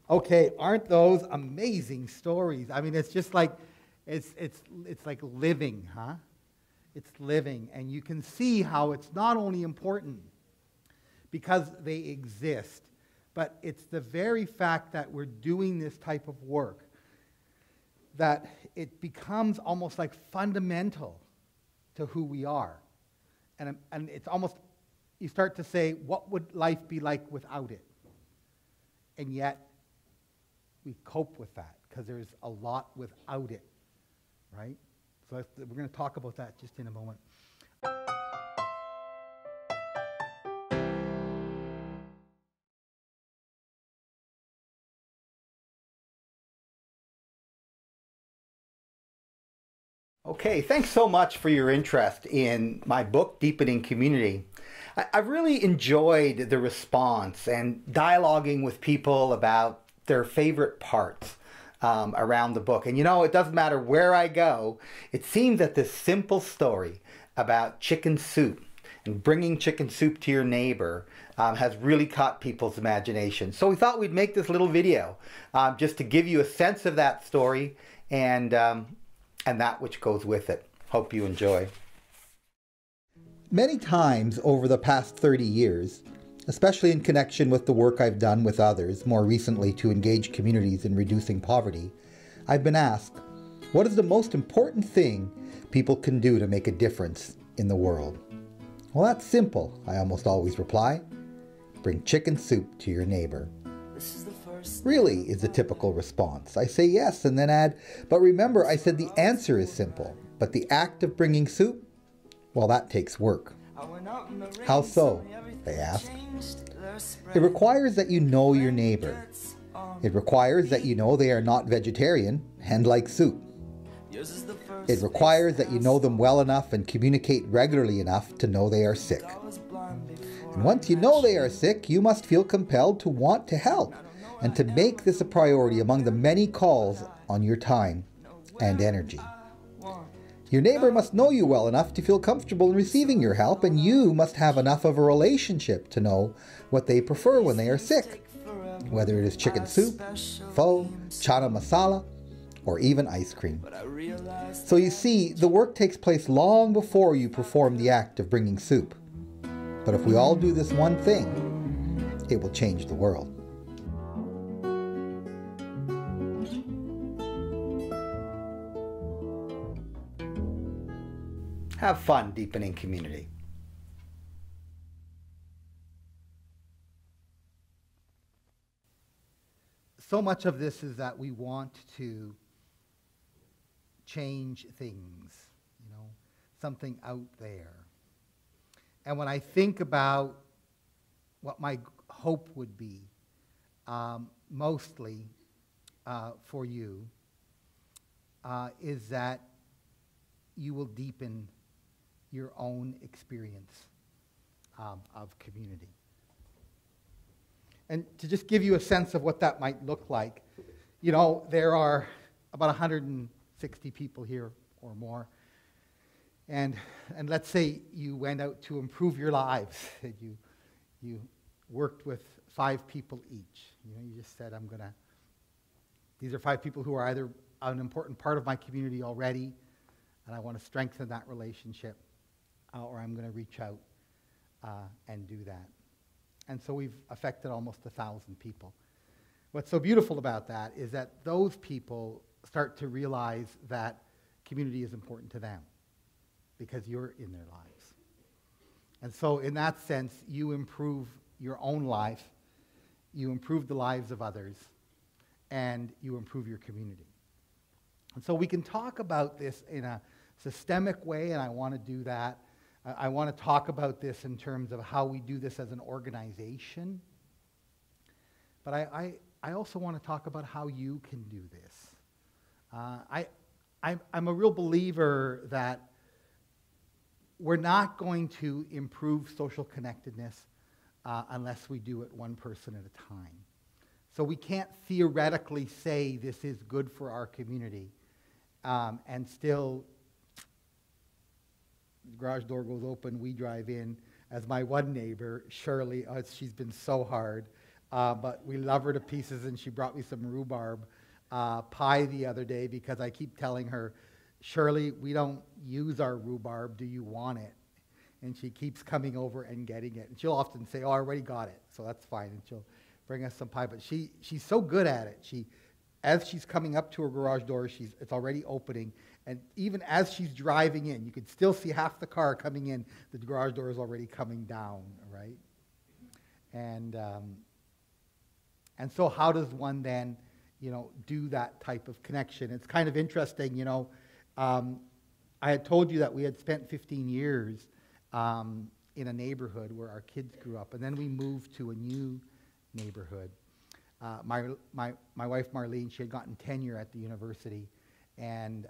Okay, aren't those amazing stories? I mean, it's just like, it's like living, huh? It's living, and you can see how it's not only important because they exist, but it's the very fact that we're doing this type of work that it becomes almost like fundamental to who we are. And it's almost, you start to say, what would life be like without it? And yet, we cope with that because there's a lot without it, right? So we're going to talk about that just in a moment. Okay, thanks so much for your interest in my book, Deepening Community. I've really enjoyed the response and dialoguing with people about their favorite parts around the book. And you know, it doesn't matter where I go, it seems that this simple story about chicken soup and bringing chicken soup to your neighbor has really caught people's imagination. So we thought we'd make this little video just to give you a sense of that story and that which goes with it. Hope you enjoy. Many times over the past 30 years, especially in connection with the work I've done with others, more recently to engage communities in reducing poverty, I've been asked, what is the most important thing people can do to make a difference in the world? Well, that's simple, I almost always reply. Bring chicken soup to your neighbor. Really is the typical response. I say yes and then add, but remember I said the answer is simple, but the act of bringing soup, well, that takes work. How so? They ask. It requires that you know your neighbor. It requires that you know they are not vegetarian and like soup. It requires that you know them well enough and communicate regularly enough to know they are sick. And once you know they are sick, you must feel compelled to want to help and to make this a priority among the many calls on your time and energy. Your neighbor must know you well enough to feel comfortable in receiving your help, and you must have enough of a relationship to know what they prefer when they are sick, whether it is chicken soup, pho, chana masala, or even ice cream. So you see, the work takes place long before you perform the act of bringing soup. But if we all do this one thing, it will change the world. Have fun deepening community. So much of this is that we want to change things, you know, something out there. And when I think about what my hope would be, mostly for you, is that you will deepen your own experience of community. And to just give you a sense of what that might look like, you know, there are about 160 people here or more. And let's say you went out to improve your lives. You worked with 5 people each. You know, you just said, these are 5 people who are either an important part of my community already, and I want to strengthen that relationship, or I'm going to reach out and do that. And so we've affected almost 1,000 people. What's so beautiful about that is that those people start to realize that community is important to them because you're in their lives. And so in that sense, you improve your own life, you improve the lives of others, and you improve your community. And so we can talk about this in a systemic way, and I want to do that. I want to talk about this in terms of how we do this as an organization. But I also want to talk about how you can do this. I'm a real believer that we're not going to improve social connectedness unless we do it one person at a time. So we can't theoretically say this is good for our community and still the garage door goes open, we drive in. As my one neighbor, Shirley, she's been so hard. but we love her to pieces, and she brought me some rhubarb pie the other day because I keep telling her, Shirley, we don't use our rhubarb. Do you want it? And she keeps coming over and getting it. And she'll often say, oh, I already got it, so that's fine. And she'll bring us some pie. But she's so good at it. As she's coming up to her garage door, it's already opening. And even as she's driving in, you can still see half the car coming in. The garage door is already coming down, right? And so how does one then, do that type of connection? It's kind of interesting, I had told you that we had spent 15 years in a neighborhood where our kids grew up, and then we moved to a new neighborhood. My wife Marlene, she had gotten tenure at the university, and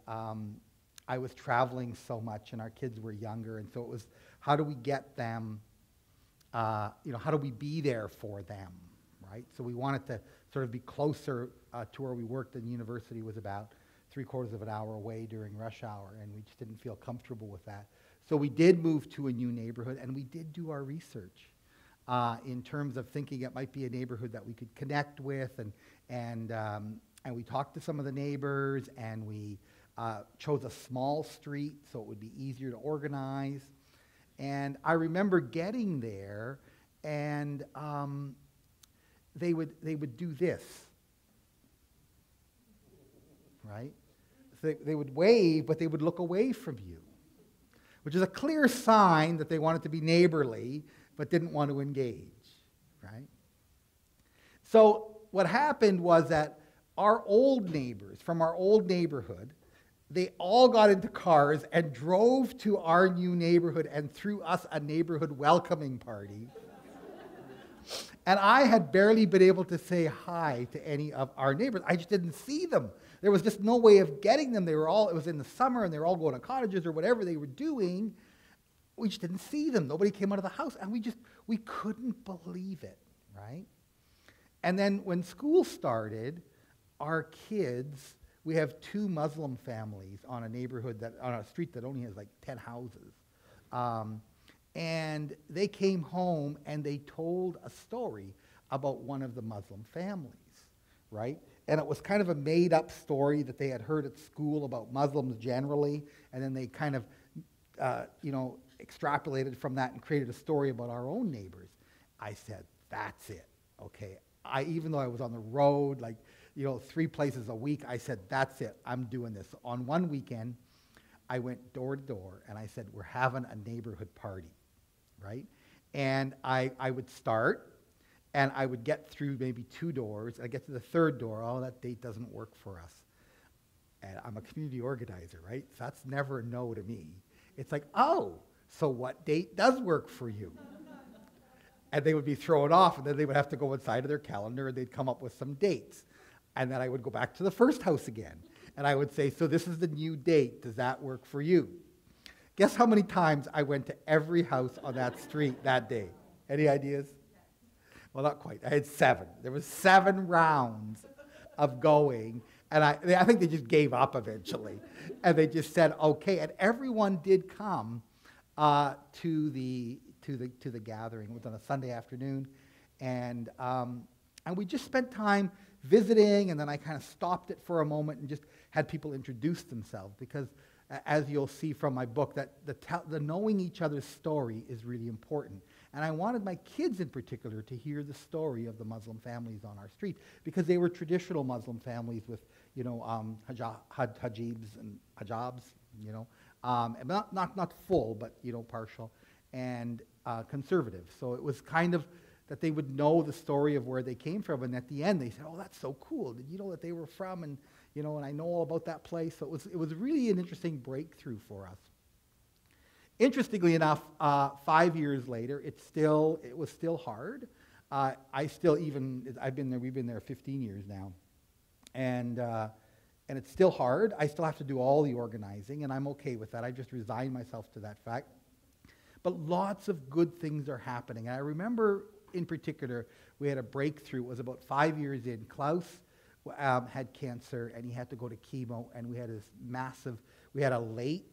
I was traveling so much, and our kids were younger, and so it was, how do we get them, how do we be there for them, right? So we wanted to sort of be closer to where we worked, and the university was about 3/4 of an hour away during rush hour, and we just didn't feel comfortable with that. So we did move to a new neighborhood, and we did do our research in terms of thinking it might be a neighborhood that we could connect with, and we talked to some of the neighbors, and we chose a small street so it would be easier to organize. And I remember getting there, and they would do this, right? So they would wave, but they would look away from you, which is a clear sign that they wanted to be neighborly, but didn't want to engage, right? So what happened was that our old neighbors from our old neighborhood, they all got into cars and drove to our new neighborhood and threw us a neighborhood welcoming party. And I had barely been able to say hi to any of our neighbors. I just didn't see them. There was just no way of getting them. It was in the summer, and they were all going to cottages or whatever they were doing. We just didn't see them. Nobody came out of the house, and we couldn't believe it, right? And then when school started, our kids, we have 2 Muslim families on a street that only has like 10 houses. And they came home and they told a story about one of the Muslim families, right? And it was kind of a made-up story that they had heard at school about Muslims generally, and then they kind of, extrapolated from that and created a story about our own neighbors. I said, that's it, okay? Even though I was on the road, 3 places a week, I said, that's it, I'm doing this. On one weekend, I went door to door, and I said, we're having a neighborhood party, right? And I would start, and I would get through maybe 2 doors, and I get to the 3rd door, oh, that date doesn't work for us. And I'm a community organizer, right? So that's never a no to me. It's like, oh, so what date does work for you? And they would be thrown off, and then they would have to go inside of their calendar, and they'd come up with some dates. And then I would go back to the first house again, and I would say, so this is the new date. Does that work for you? Guess how many times I went to every house on that street that day? Any ideas? Well, not quite. I had 7. There was 7 rounds of going, and I think they just gave up eventually, and they just said okay. And everyone did come to the gathering. It was on a Sunday afternoon, and we just spent time visiting, and then I kind of stopped it for a moment and just had people introduce themselves, because as you'll see from my book, that the knowing each other's story is really important. And I wanted my kids in particular to hear the story of the Muslim families on our street, because they were traditional Muslim families with, hajibs and hijabs, and not full, but, partial, and conservative. So it was kind of that they would know the story of where they came from, and at the end they said, oh, that's so cool. Did you know that they were from, and I know all about that place. So it was really an interesting breakthrough for us. Interestingly enough, 5 years later, it was still hard. We've been there 15 years now, and it's still hard. I still have to do all the organizing, and I'm okay with that. I just resigned myself to that fact. But lots of good things are happening. And I remember, in particular, we had a breakthrough. It was about 5 years in. Klaus had cancer, and he had to go to chemo, and we had a late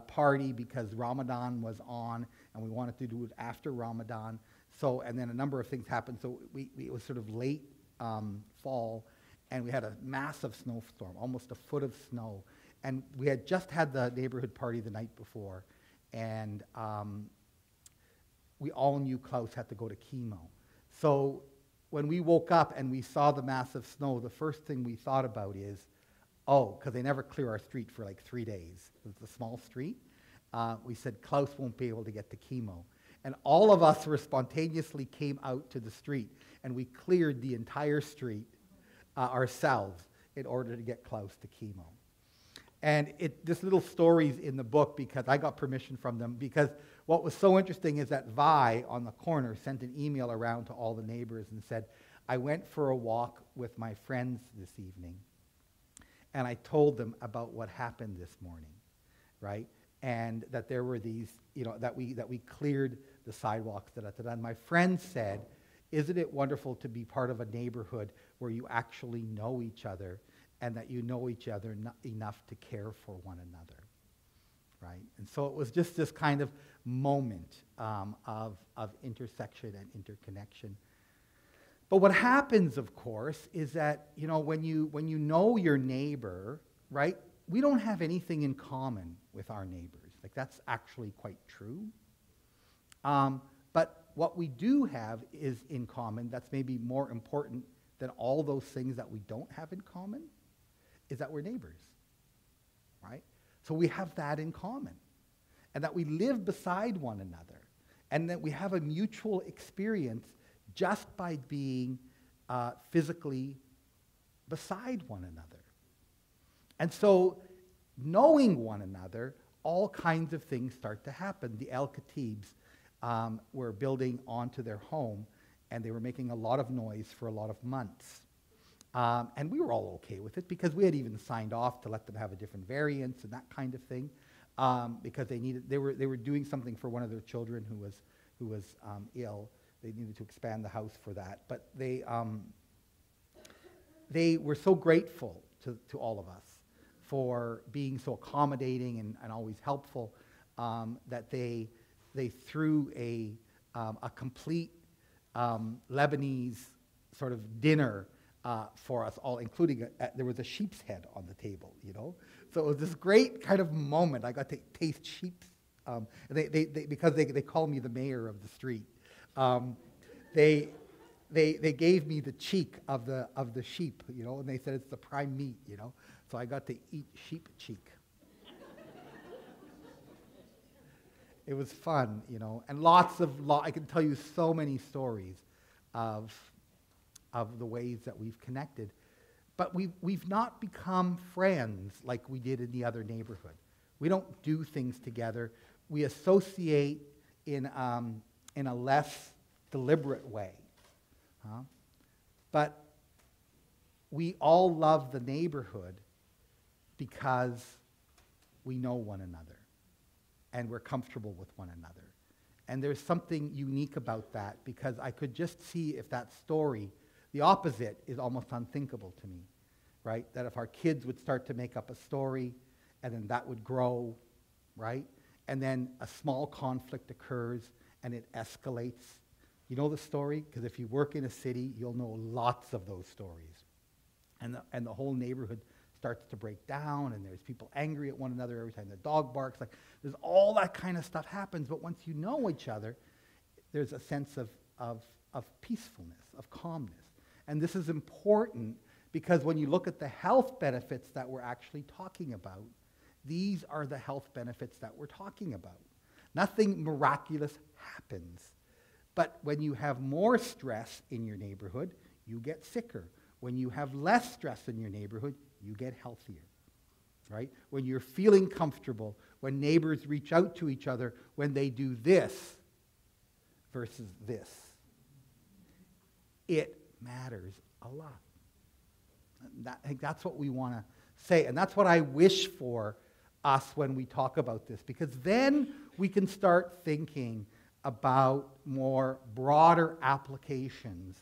party because Ramadan was on, and we wanted to do it after Ramadan. So, and then a number of things happened. So it was sort of late fall, and we had a massive snowstorm, almost a foot of snow. And we had just had the neighborhood party the night before, and we all knew Klaus had to go to chemo. So when we woke up and we saw the massive snow, the first thing we thought about is, oh, because they never clear our street for like 3 days. It's a small street. We said, Klaus won't be able to get to chemo. And all of us spontaneously came out to the street, and we cleared the entire street ourselves in order to get Klaus to chemo. And this little story's in the book because I got permission from them, because what was so interesting is that Vi on the corner sent an email around to all the neighbors and said, I went for a walk with my friends this evening, and I told them about what happened this morning, right? And that there were these, that we cleared the sidewalks, and my friend said, isn't it wonderful to be part of a neighborhood where you actually know each other, and that you know each other enough to care for one another, right? And so it was just this kind of moment of intersection and interconnection. But what happens, of course, is that, when you know your neighbor, right, we don't have anything in common with our neighbors. Like, that's actually quite true. But what we do have is in common, that's maybe more important than all those things that we don't have in common, is that we're neighbors, right? So we have that in common, and that we live beside one another, and that we have a mutual experience just by being physically beside one another. And so, knowing one another, all kinds of things start to happen. The El Khatibs were building onto their home, and they were making a lot of noise for a lot of months. And we were all okay with it, because we had even signed off to let them have a different variance and that kind of thing, because they were doing something for one of their children who was ill. They needed to expand the house for that, but they were so grateful to all of us for being so accommodating and always helpful, that they threw a complete Lebanese sort of dinner for us all, including there was a sheep's head on the table, So it was this great kind of moment. I got to taste sheep's, because they call me the mayor of the street. They gave me the cheek of the sheep, and they said it's the prime meat, So I got to eat sheep cheek. It was fun, and I can tell you so many stories of the ways that we've connected. But we've not become friends like we did in the other neighborhood. We don't do things together. We associate in a less deliberate way. But we all love the neighborhood because we know one another, and we're comfortable with one another. And there's something unique about that, because I could just see if that story, the opposite is almost unthinkable to me, right? That if our kids would start to make up a story, and then that would grow, right? And then a small conflict occurs, and it escalates. You know the story? Because if you work in a city, you'll know lots of those stories. And the whole neighborhood starts to break down, and there's people angry at one another every time the dog barks. Like, there's all that kind of stuff happens, but once you know each other, there's a sense of peacefulness, of calmness. And this is important because when you look at the health benefits that we're actually talking about, these are the health benefits that we're talking about. Nothing miraculous happens. But when you have more stress in your neighborhood, you get sicker. When you have less stress in your neighborhood, you get healthier, right? When you're feeling comfortable, when neighbors reach out to each other, when they do this versus this, it matters a lot. I think that's what we want to say, and that's what I wish for us when we talk about this, because then we can start thinking about more broader applications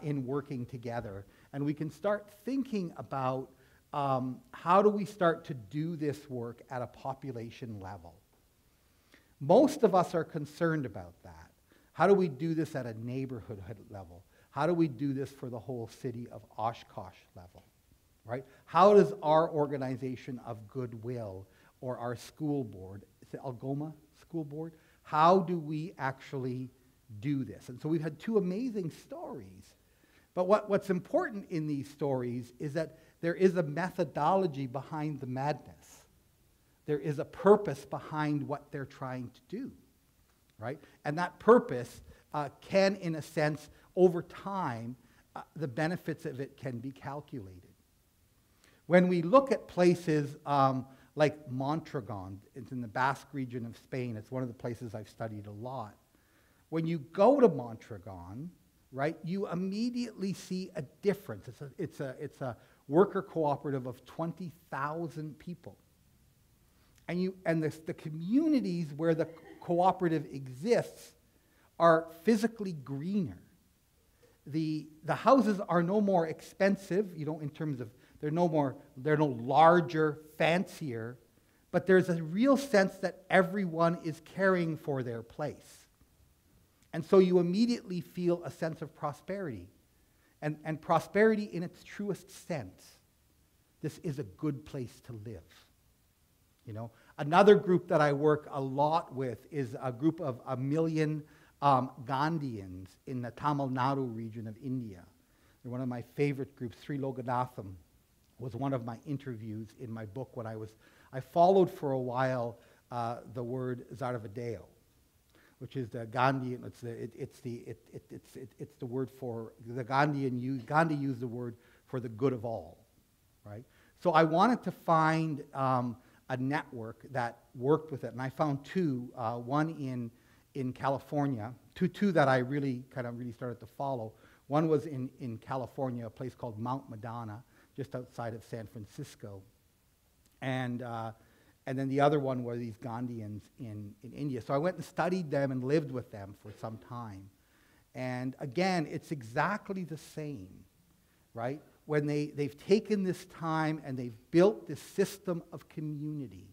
in working together. And we can start thinking about how do we start to do this work at a population level. Most of us are concerned about that. How do we do this at a neighborhood level? How do we do this for the whole city of Oshkosh level, right? How does our organization of goodwill or our school board, is it Algoma School Board, how do we actually do this? And so we've had two amazing stories. But what's important in these stories is that there is a methodology behind the madness. There is a purpose behind what they're trying to do, right? And that purpose can, in a sense, over time, the benefits of it can be calculated. When we look at places like Mondragon, it's in the Basque region of Spain, it's one of the places I've studied a lot. When you go to Mondragon, right, you immediately see a difference. It's a worker cooperative of 20,000 people. And the communities where the cooperative exists are physically greener. The houses are no more expensive, in terms of they're no larger, fancier, but there's a real sense that everyone is caring for their place. And so you immediately feel a sense of prosperity. And prosperity in its truest sense. This is a good place to live. Another group that I work a lot with is a group of 1 million Gandhians in the Tamil Nadu region of India. They're one of my favorite groups. Sri Loganatham was one of my interviews in my book when I followed for a while the word Zarvadeo, which is the Gandhian. It's the word for the Gandhian. Gandhi used the word for the good of all, right? So I wanted to find a network that worked with it, and I found two. One in California, two that I really started to follow. One was in California, a place called Mount Madonna, just outside of San Francisco, and then the other one were these Gandhians in India. So I went and studied them and lived with them for some time, and again, it's exactly the same, right? When they've taken this time and they've built this system of community.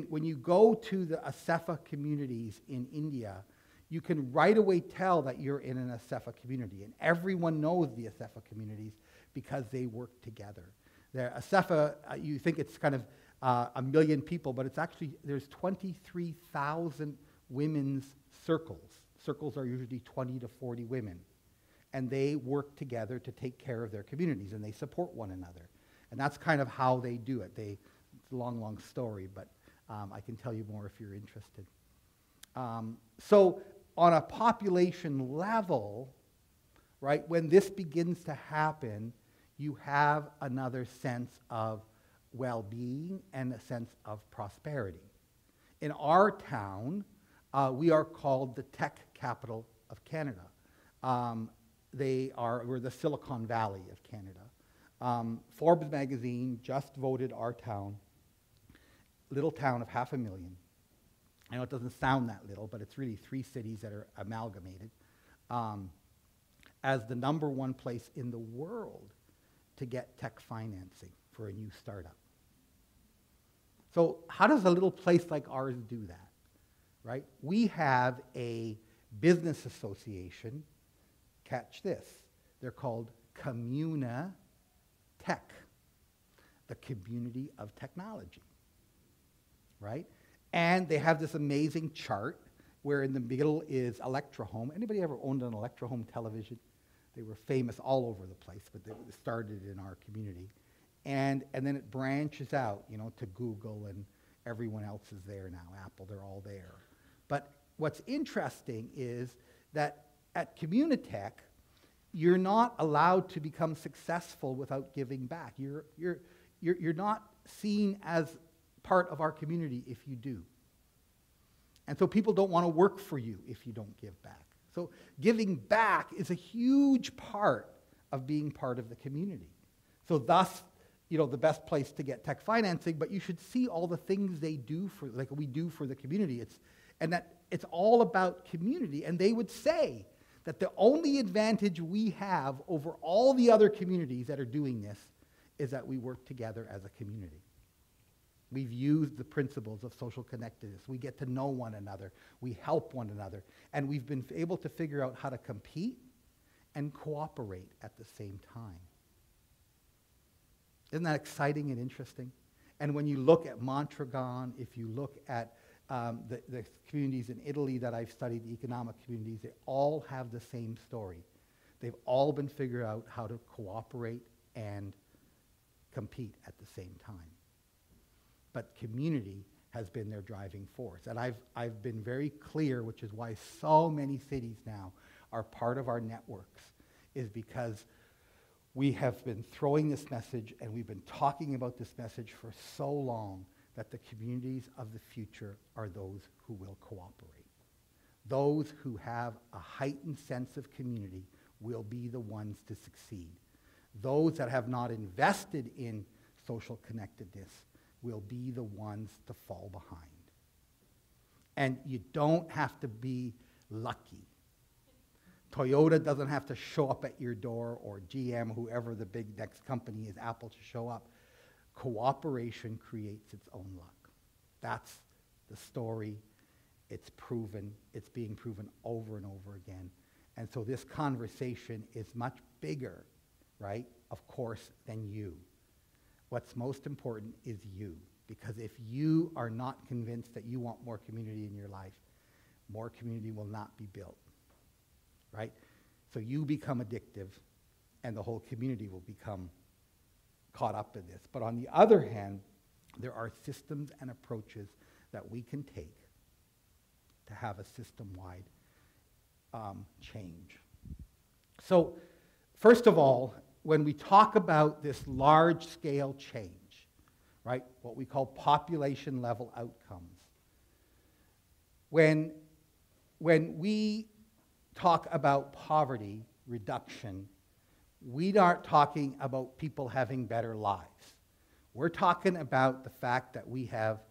When you go to the Asefa communities in India, you can right away tell that you're in an Asefa community. And everyone knows the Asefa communities because they work together. Asefa, you think it's kind of 1 million people, but it's actually, there's 23,000 women's circles. Circles are usually 20 to 40 women. And they work together to take care of their communities, and they support one another. And that's kind of how they do it. It's a long, long story, but I can tell you more if you're interested. So on a population level, right, when this begins to happen, you have another sense of well-being and a sense of prosperity. In our town, we are called the tech capital of Canada. We're the Silicon Valley of Canada. Forbes magazine just voted our town, little town of 500,000. I know it doesn't sound that little, but it's really 3 cities that are amalgamated, as the #1 place in the world to get tech financing for a new startup. So how does a little place like ours do that, right? We have a business association. Catch this. They're called Communa Tech, the community of technology, right? And they have this amazing chart where in the middle is Electrohome. Anybody ever owned an Electrohome television? They were famous all over the place, but they started in our community. And then it branches out, to Google, and everyone else is there now. Apple, they're all there. But what's interesting is that at Communitech, you're not allowed to become successful without giving back. You're not seen as part of our community if you do. And so people don't want to work for you if you don't give back. So giving back is a huge part of being part of the community. So thus, the best place to get tech financing, but you should see all the things they do like we do for the community. It's all about community. And they would say that the only advantage we have over all the other communities that are doing this is that we work together as a community. We've used the principles of social connectedness. We get to know one another. We help one another. And we've been able to figure out how to compete and cooperate at the same time. Isn't that exciting and interesting? And when you look at Mondragon, if you look at the communities in Italy that I've studied, the economic communities, they all have the same story. They've all been figured out how to cooperate and compete at the same time. But community has been their driving force. And I've been very clear, which is why so many cities now are part of our networks, is because we have been throwing this message and we've been talking about this message for so long that the communities of the future are those who will cooperate. Those who have a heightened sense of community will be the ones to succeed. Those that have not invested in social connectedness will be the ones to fall behind. And you don't have to be lucky. Toyota doesn't have to show up at your door, or GM, whoever the big next company is, Apple, to show up. Cooperation creates its own luck. That's the story. It's proven. It's being proven over and over again. And so this conversation is much bigger, right, of course, than you. What's most important is you. Because if you are not convinced that you want more community in your life, more community will not be built, right? So you become addictive, and the whole community will become caught up in this. But on the other hand, there are systems and approaches that we can take to have a system-wide change. So first of all, when we talk about this large-scale change, right, what we call population-level outcomes, when we talk about poverty reduction, we aren't talking about people having better lives. We're talking about the fact that we have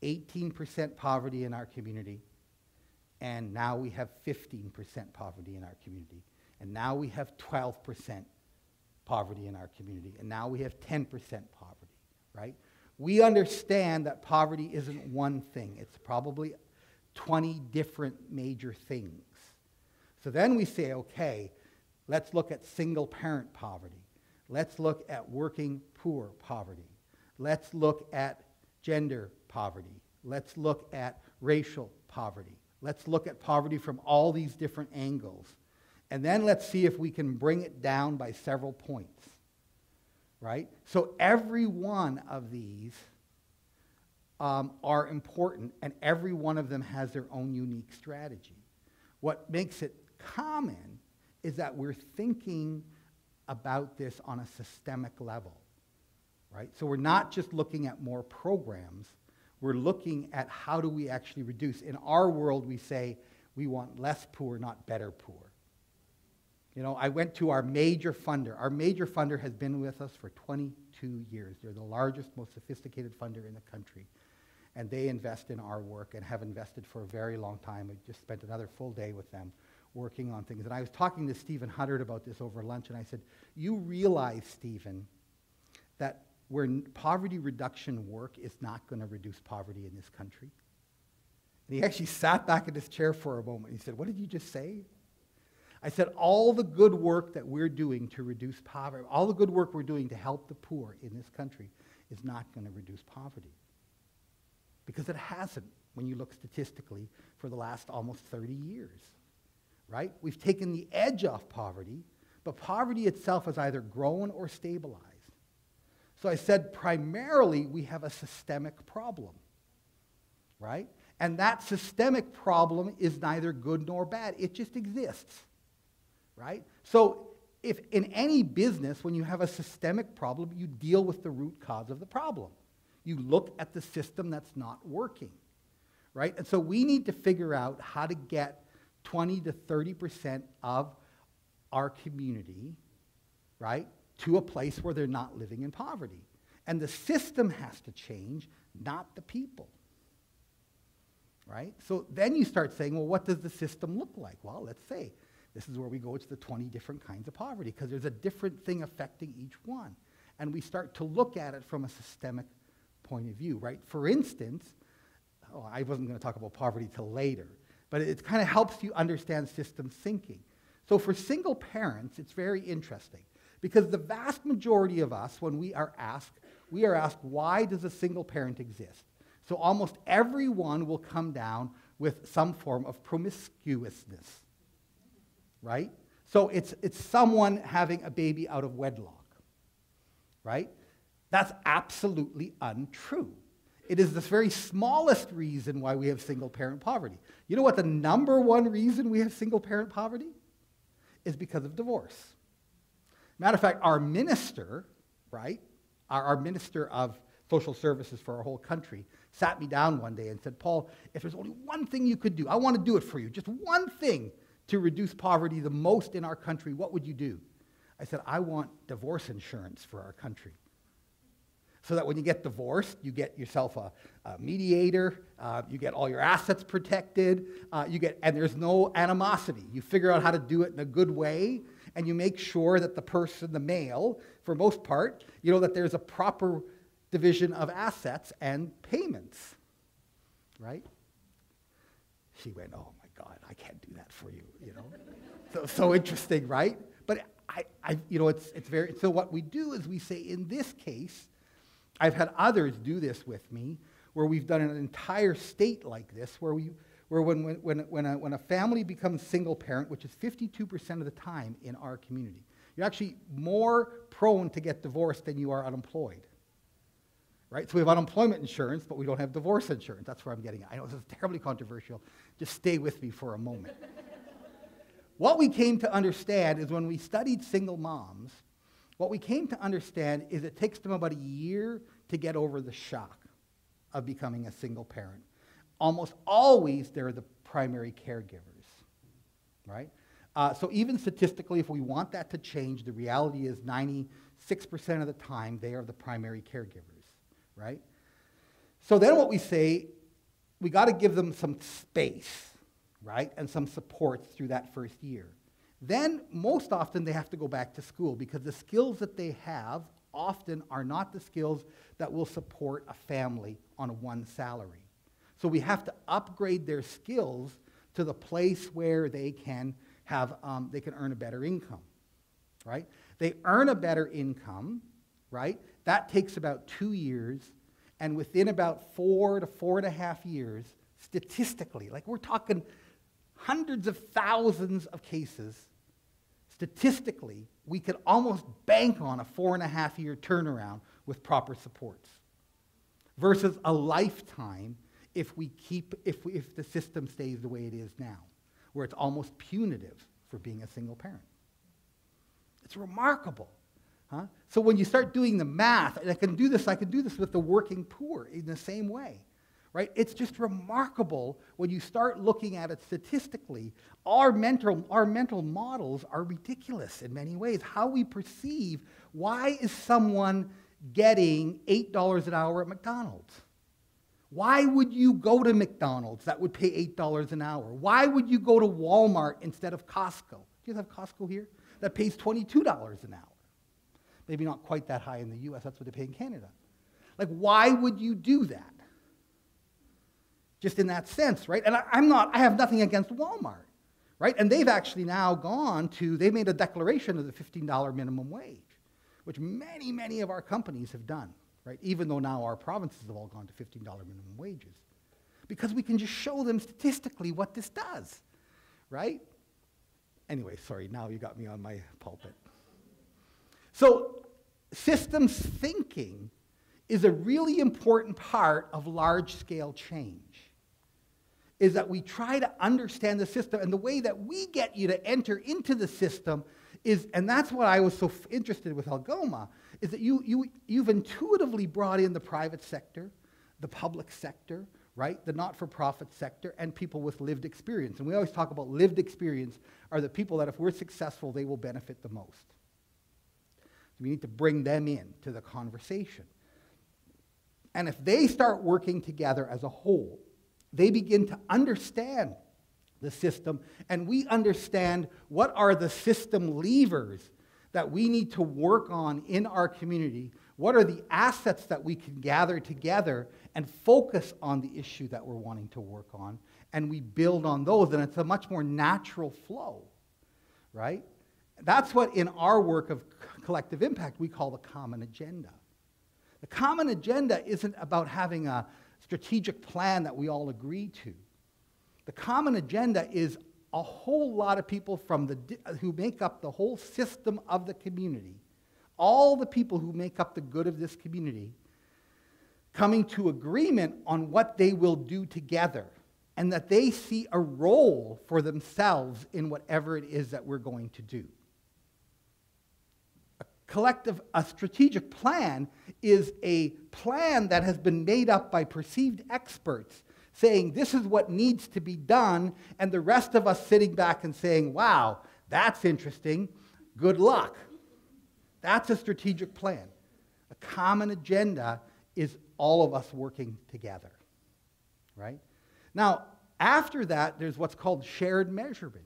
18% poverty in our community, and now we have 15% poverty in our community, and now we have 12% poverty in our community, and now we have 10% poverty, right? We understand that poverty isn't one thing. It's probably 20 different major things. So then we say, okay, let's look at single-parent poverty. Let's look at working poor poverty. Let's look at gender poverty. Let's look at racial poverty. Let's look at poverty from all these different angles. And then let's see if we can bring it down by several points, right? So every one of these are important, and every one of them has their own unique strategy. What makes it common is that we're thinking about this on a systemic level, right? So we're not just looking at more programs, we're looking at how do we actually reduce. In our world, we say we want less poor, not better poor. You know, I went to our major funder. Our major funder has been with us for 22 years. They're the largest, most sophisticated funder in the country. And they invest in our work and have invested for a very long time. I just spent another full day with them working on things. And I was talking to Stephen Huddard about this over lunch, and I said, you realize, Stephen, that where poverty reduction work is not going to reduce poverty in this country? And he actually sat back in his chair for a moment. He said, what did you just say? I said, all the good work that we're doing to reduce poverty, all the good work we're doing to help the poor in this country is not going to reduce poverty. Because it hasn't, when you look statistically, for the last almost 30 years, right? We've taken the edge off poverty, but poverty itself has either grown or stabilized. So I said, primarily, we have a systemic problem, right? And that systemic problem is neither good nor bad. It just exists, right? So if in any business, when you have a systemic problem, you deal with the root cause of the problem. You look at the system that's not working, right? And so we need to figure out how to get 20 to 30% of our community, right, to a place where they're not living in poverty. And the system has to change, not the people, right? So then you start saying, well, what does the system look like? Well, let's say this is where we go to the 20 different kinds of poverty, because there's a different thing affecting each one. And we start to look at it from a systemic point of view, right? For instance, I wasn't going to talk about poverty till later, but it kind of helps you understand systems thinking. So for single parents, it's very interesting because the vast majority of us, when we are asked, why does a single parent exist? So almost everyone will come down with some form of promiscuousness, right? So it's someone having a baby out of wedlock, right? That's absolutely untrue. It is the very smallest reason why we have single-parent poverty. You know what the number one reason we have single-parent poverty is? Because of divorce. Matter of fact, our minister, right, our minister of social services for our whole country, sat me down one day and said, Paul, if there's only one thing you could do, I want to do it for you, just one thing to reduce poverty the most in our country, what would you do? I said, I want divorce insurance for our country. So that when you get divorced, you get yourself a mediator, you get all your assets protected, and there's no animosity. You figure out how to do it in a good way, and you make sure that the person, the male, for most part, you know that there's a proper division of assets and payments, right? She went, oh my God, I can't do that for you, you know? so interesting, right? But it's very, so what we do is we say, in this case, I've had others do this with me, where we've done an entire state like this, where when a family becomes single parent, which is 52% of the time in our community, you're actually more prone to get divorced than you are unemployed. Right? So we have unemployment insurance, but we don't have divorce insurance. That's where I'm getting at. I know this is terribly controversial. Just stay with me for a moment. What we came to understand is when we studied single moms, what we came to understand is it takes them about a year to get over the shock of becoming a single parent. Almost always they're the primary caregivers, right? So even statistically, if we want that to change, the reality is 96% of the time they are the primary caregivers, right? So then what we say, we got to give them some space, right, and some supports through that first year. Then, most often, they have to go back to school because the skills that they have often are not the skills that will support a family on one salary. So we have to upgrade their skills to the place where they can have, they can earn a better income, right? They earn a better income, right? That takes about 2 years, and within about 4 to 4.5 years, statistically, like we're talking hundreds of thousands of cases, statistically, we could almost bank on a 4.5-year turnaround with proper supports versus a lifetime if the system stays the way it is now, where it's almost punitive for being a single parent. It's remarkable. Huh? So when you start doing the math, and I can do this with the working poor in the same way. Right? It's just remarkable when you start looking at it statistically. Our mental models are ridiculous in many ways. How we perceive, why is someone getting $8 an hour at McDonald's? Why would you go to McDonald's that would pay $8 an hour? Why would you go to Walmart instead of Costco? Do you have Costco here? That pays $22 an hour. Maybe not quite that high in the US, that's what they pay in Canada. Like, why would you do that? Just in that sense, right? And I have nothing against Walmart, right? And they've actually now they made a declaration of the $15 minimum wage, which many, many of our companies have done, right? Even though now our provinces have all gone to $15 minimum wages. Because we can just show them statistically what this does, right? Anyway, sorry, now you got me on my pulpit. So, systems thinking is a really important part of large-scale change. Is that we try to understand the system, and the way that we get you to enter into the system is, and that's what I was so interested with Algoma, is that you've intuitively brought in the private sector, the public sector, right, the not-for-profit sector, and people with lived experience. And we always talk about lived experience are the people that if we're successful, they will benefit the most. We need to bring them in to the conversation. And if they start working together as a whole, they begin to understand the system, and we understand what are the system levers that we need to work on in our community What are the assets that we can gather together and focus on the issue that we're wanting to work on, and we build on those, and it's a much more natural flow, right? That's what in our work of collective impact we call the common agenda. The common agenda isn't about having a strategic plan that we all agree to. The common agenda is a whole lot of people who make up the whole system of the community, all the people who make up the good of this community, coming to agreement on what they will do together, and that they see a role for themselves in whatever it is that we're going to do. A strategic plan is a plan that has been made up by perceived experts saying this is what needs to be done, and the rest of us sitting back and saying, wow, that's interesting, good luck. That's a strategic plan. A common agenda is all of us working together, right? Now, after that, there's what's called shared measurement.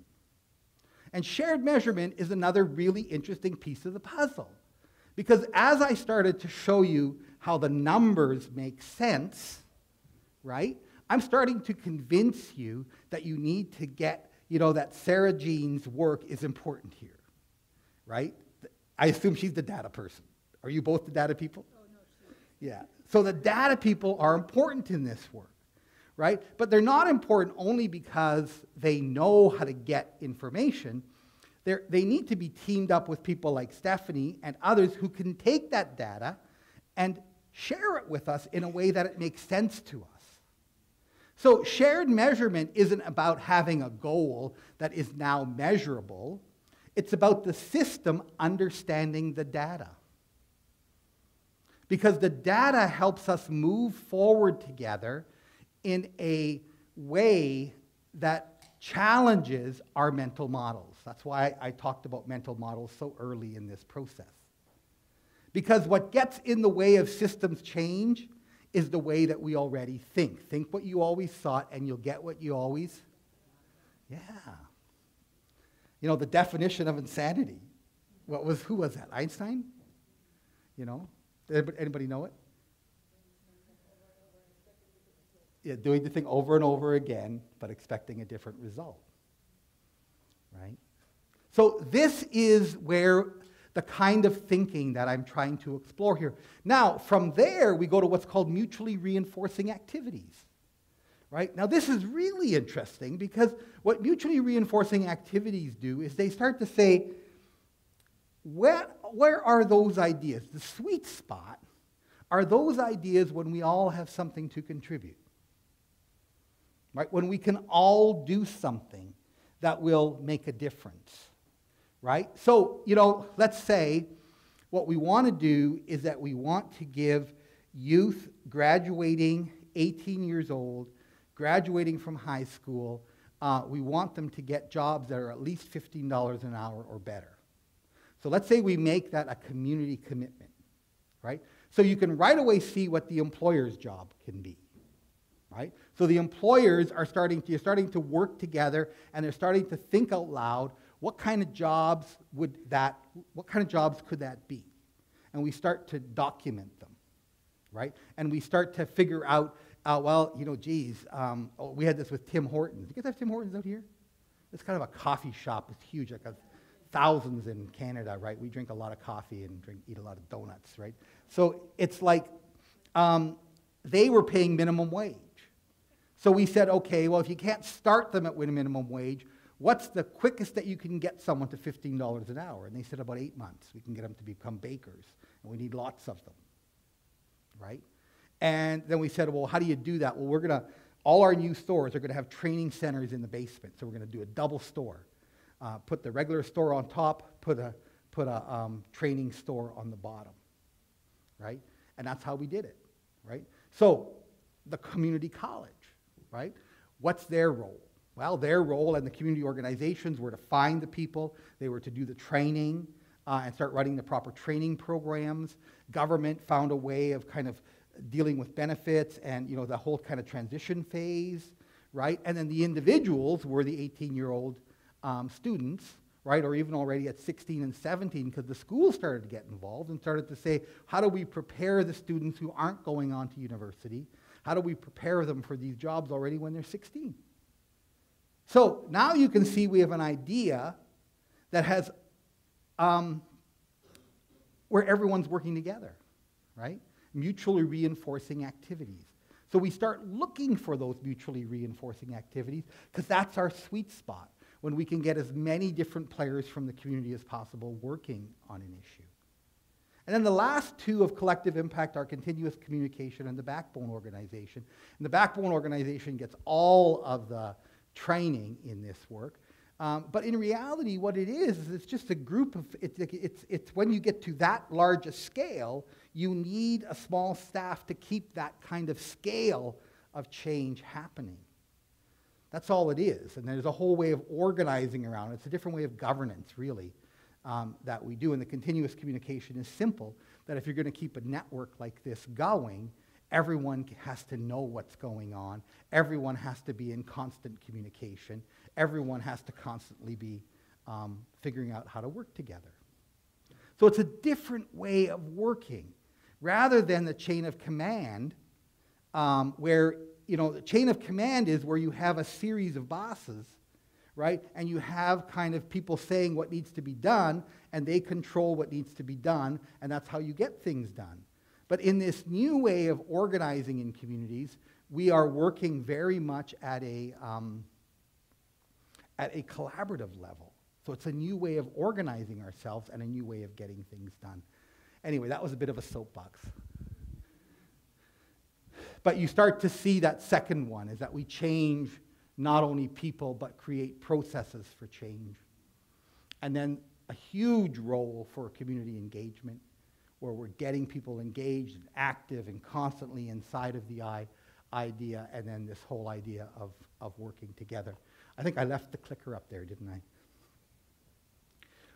And shared measurement is another really interesting piece of the puzzle. Because as I started to show you how the numbers make sense, right, I'm starting to convince you that you need to get, that Sarah Jean's work is important here, right? I assume she's the data person. Are you both the data people? Oh, no, she is. Yeah. So the data people are important in this work, right? But they're not important only because they know how to get information. They need to be teamed up with people like Stephanie and others who can take that data and share it with us in a way that it makes sense to us. So shared measurement isn't about having a goal that is now measurable. It's about the system understanding the data. Because the data helps us move forward together in a way that challenges our mental models. That's why I talked about mental models so early in this process. Because what gets in the way of systems change is the way that we already think. Think what you always thought, and you'll get what you always... Yeah. The definition of insanity. Who was that? Einstein? Anybody know it? Yeah, doing the thing over and over again, but expecting a different result, right? So this is where the kind of thinking that I'm trying to explore here. Now, from there, we go to what's called mutually reinforcing activities, right? Now, this is really interesting because what mutually reinforcing activities do is they start to say, where are those ideas? The sweet spot are those ideas when we all have something to contribute. Right? When we can all do something that will make a difference, right? So, let's say what we want to do is that we want to give youth graduating 18 years old, graduating from high school, we want them to get jobs that are at least $15 an hour or better. So let's say we make that a community commitment, right? So you can right away see what the employer's job can be. Right? So the employers are starting to work together, and they're starting to think out loud, what kind of jobs could that be? And we start to document them, right? And we start to figure out, we had this with Tim Hortons. You guys have Tim Hortons out here? It's kind of a coffee shop. It's huge, thousands in Canada, right? We drink a lot of coffee and eat a lot of donuts, right? So it's like they were paying minimum wage. So we said, okay, well, if you can't start them at minimum wage, what's the quickest that you can get someone to $15 an hour? And they said about 8 months. We can get them to become bakers, and we need lots of them, right? And then we said, well, how do you do that? Well, all our new stores are going to have training centers in the basement. So we're going to do a double store. Put the regular store on top, put a training store on the bottom, right? And that's how we did it, right? So the community college. Right? What's their role? Well, their role and the community organizations were to find the people. They were to do the training and start running the proper training programs. Government found a way of kind of dealing with benefits and the whole kind of transition phase, right? And then the individuals were the 18-year-old students, right? Or even already at 16 and 17, because the schools started to get involved and started to say, how do we prepare the students who aren't going on to university? How do we prepare them for these jobs already when they're 16? So now you can see we have an idea that has, where everyone's working together, right? Mutually reinforcing activities. So we start looking for those mutually reinforcing activities because that's our sweet spot, when we can get as many different players from the community as possible working on an issue. And then the last two of collective impact are continuous communication and the backbone organization. And the backbone organization gets all of the training in this work. But in reality, what it is it's just a group of, it's when you get to that large a scale, you need a small staff to keep that kind of scale of change happening. That's all it is. And there's a whole way of organizing around it. It's a different way of governance, really, that we do. And the continuous communication is simple, that if you're going to keep a network like this going, everyone has to know what's going on. Everyone has to be in constant communication. Everyone has to constantly be figuring out how to work together. So it's a different way of working, rather than the chain of command, where, you know, the chain of command is where you have a series of bosses, right? And you have kind of people saying what needs to be done, and they control what needs to be done, and that's how you get things done. But in this new way of organizing in communities, we are working very much at a collaborative level. So it's a new way of organizing ourselves and a new way of getting things done. Anyway, that was a bit of a soapbox. But you start to see that second one, is that we change not only people, but create processes for change. And then a huge role for community engagement, where we're getting people engaged and active and constantly inside of the idea, and then this whole idea of working together. I think I left the clicker up there, didn't I?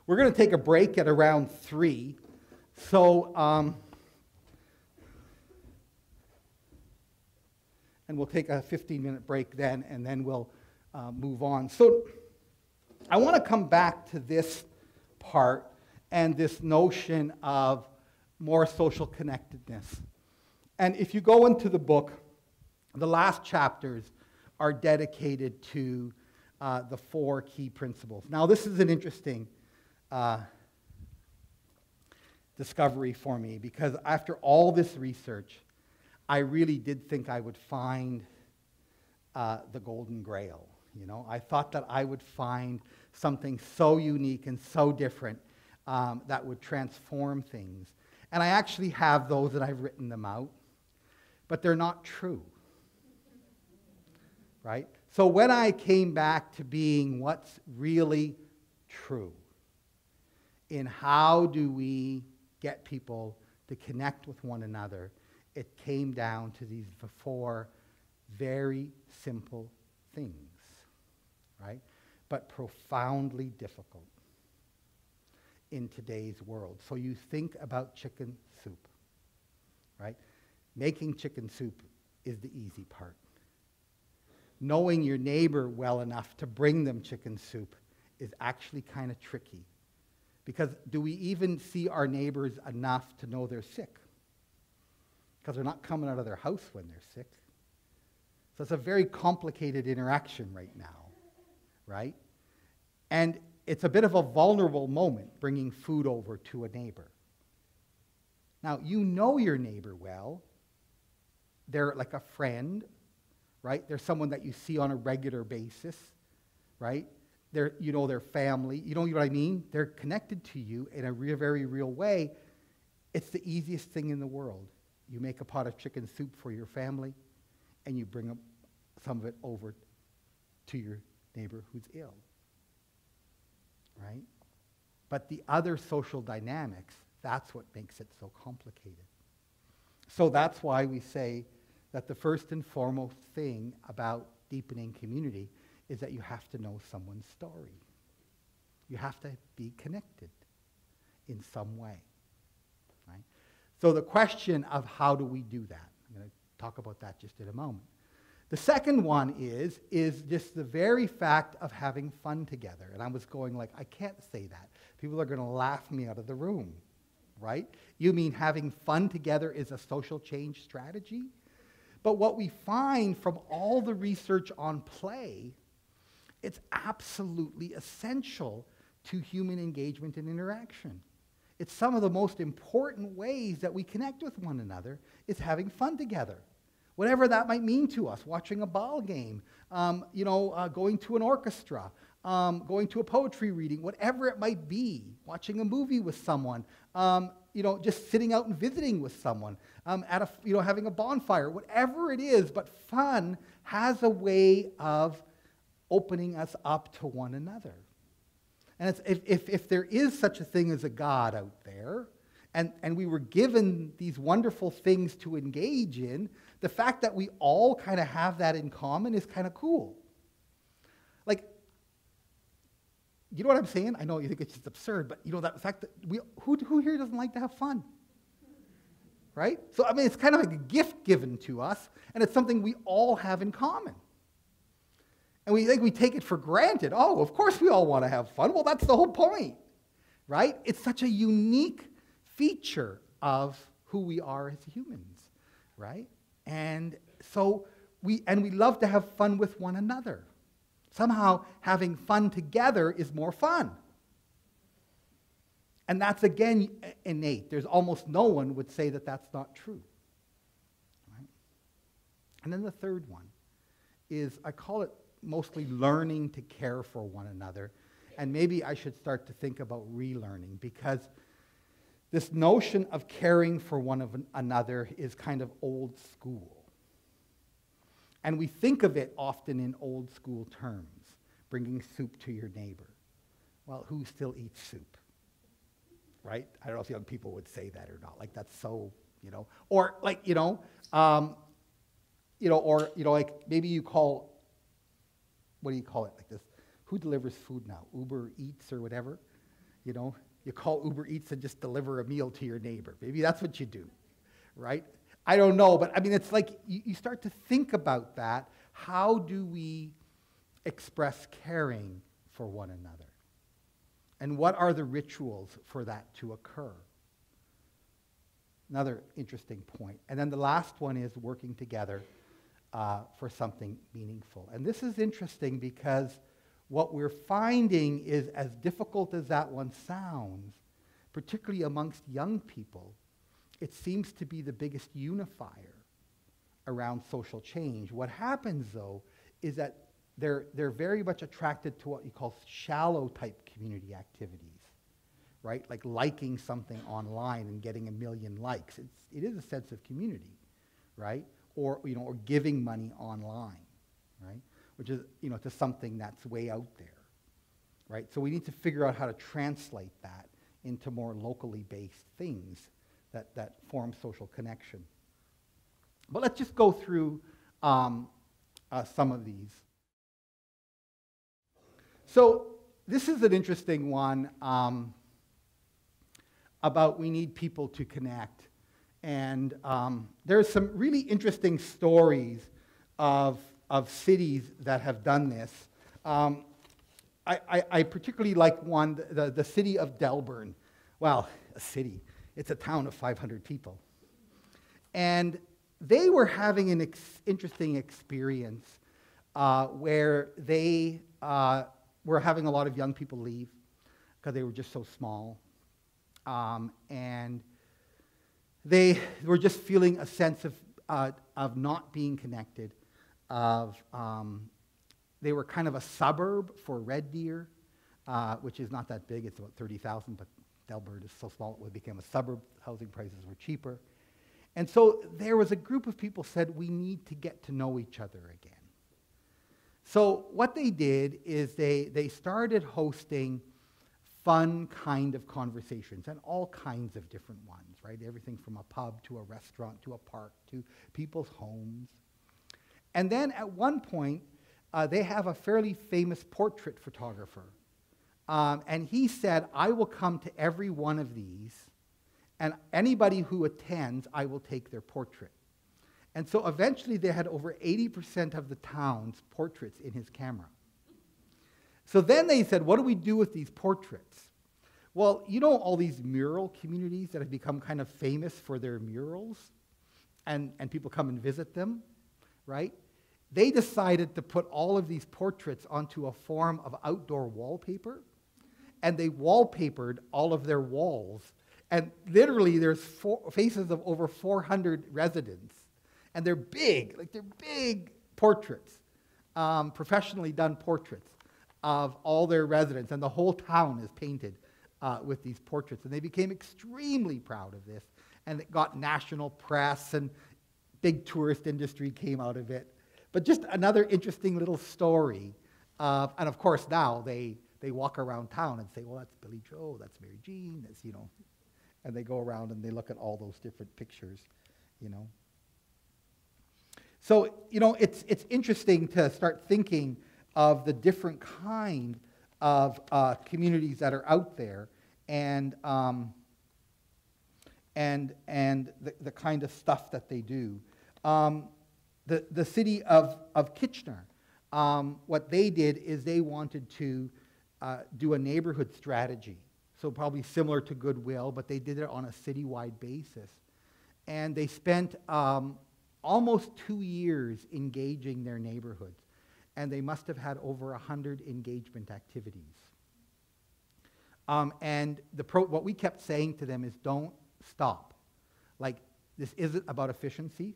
We're going to take a break at around 3. So, and we'll take a 15-minute break then, and then we'll move on. So I want to come back to this part and this notion of more social connectedness. And if you go into the book, the last chapters are dedicated to the 4 key principles. Now, this is an interesting discovery for me, because after all this research, I really did think I would find the Golden Grail. You know, I thought that I would find something so unique and so different that would transform things. And I actually have those, and I've written them out, but they're not true, right? So when I came back to being what's really true in how do we get people to connect with one another, it came down to these 4 very simple things, right? But profoundly difficult in today's world. So you think about chicken soup, right? Making chicken soup is the easy part. Knowing your neighbor well enough to bring them chicken soup is actually kind of tricky. Because do we even see our neighbors enough to know they're sick? Because they're not coming out of their house when they're sick. So it's a very complicated interaction right now, right? And it's a bit of a vulnerable moment, bringing food over to a neighbor. Now, you know your neighbor well. They're like a friend, right? They're someone that you see on a regular basis, right? You know their family. You know what I mean? They're connected to you in a very real way. It's the easiest thing in the world. You make a pot of chicken soup for your family, and you bring some of it over to your neighbor who's ill, right? But the other social dynamics, that's what makes it so complicated. So that's why we say that the first and foremost thing about deepening community is that you have to know someone's story. You have to be connected in some way, right? So the question of how do we do that, I'm going to talk about that just in a moment. The second one is just the very fact of having fun together. And I was going like, I can't say that. People are going to laugh me out of the room, right? You mean having fun together is a social change strategy? But what we find from all the research on play, it's absolutely essential to human engagement and interaction. It's some of the most important ways that we connect with one another is having fun together. Whatever that might mean to us, watching a ball game, going to an orchestra, going to a poetry reading, whatever it might be, watching a movie with someone, just sitting out and visiting with someone, having a bonfire, whatever it is, but fun has a way of opening us up to one another. And if there is such a thing as a God out there, and we were given these wonderful things to engage in, the fact that we all kind of have that in common is kind of cool. Like, you know what I'm saying? I know you think it's just absurd, but you know that fact that who here doesn't like to have fun? Right? So, I mean, it's kind of like a gift given to us, and it's something we all have in common. And we think we take it for granted. Oh, of course we all want to have fun. Well, that's the whole point, right? It's such a unique feature of who we are as humans, right? And so we love to have fun with one another. Somehow having fun together is more fun. And that's, again, innate. There's almost no one would say that that's not true. Right? And then the third one is, I call it mostly learning to care for one another. And maybe I should start to think about relearning, because this notion of caring for one another is kind of old school. And we think of it often in old school terms, bringing soup to your neighbor. Well, who still eats soup? Right? I don't know if young people would say that or not. Like, that's so, or like, like maybe you call, what do you call it, like this? Who delivers food now? Uber Eats or whatever? You call Uber Eats and just deliver a meal to your neighbor. Maybe that's what you do, right? I don't know, but I mean, it's like you start to think about that. How do we express caring for one another? And what are the rituals for that to occur? Another interesting point. And then the last one is working together for something meaningful. And this is interesting because what we're finding is, as difficult as that one sounds, particularly amongst young people, it seems to be the biggest unifier around social change. What happens, though, is that they're very much attracted to what you call shallow type community activities, right? Like liking something online and getting 1 million likes. It is a sense of community, right? Or giving money online, right? Which is, to something that's way out there, right? So we need to figure out how to translate that into more locally based things that form social connection. But let's just go through some of these. So this is an interesting one about we need people to connect. And there's some really interesting stories of cities that have done this. I particularly like one, the city of Delburn. Well, a city. It's a town of 500 people. And they were having an interesting experience where they were having a lot of young people leave because they were just so small. And they were just feeling a sense of not being connected. They were kind of a suburb for Red Deer, which is not that big. It's about 30,000, but Delburn is so small it became a suburb. Housing prices were cheaper. And so there was a group of people said, we need to get to know each other again. So what they did is they started hosting fun kind of conversations, and all kinds of different ones, right? Everything from a pub to a restaurant to a park to people's homes. And then at one point, they have a fairly famous portrait photographer. And he said, I will come to every one of these, and anybody who attends, I will take their portrait. And so eventually they had over 80% of the town's portraits in his camera. So then they said, what do we do with these portraits? Well, you know all these mural communities that have become kind of famous for their murals, and people come and visit them, right? They decided to put all of these portraits onto a form of outdoor wallpaper, and they wallpapered all of their walls. And literally, there's faces of over 400 residents, and they're big portraits, professionally done portraits of all their residents, and the whole town is painted with these portraits. And they became extremely proud of this, and it got national press, and big tourist industry came out of it. But just another interesting little story. And of course now they walk around town and say, well, that's Billy Joe, that's Mary Jean, that's, you know. And they go around and they look at all those different pictures, you know. So, you know, it's interesting to start thinking of the different kind of communities that are out there, and the kind of stuff that they do. The city of Kitchener, what they did is they wanted to do a neighborhood strategy. So probably similar to Goodwill, but they did it on a citywide basis. And they spent almost 2 years engaging their neighborhoods. And they must have had over 100 engagement activities. And what we kept saying to them is, don't stop. Like, this isn't about efficiency.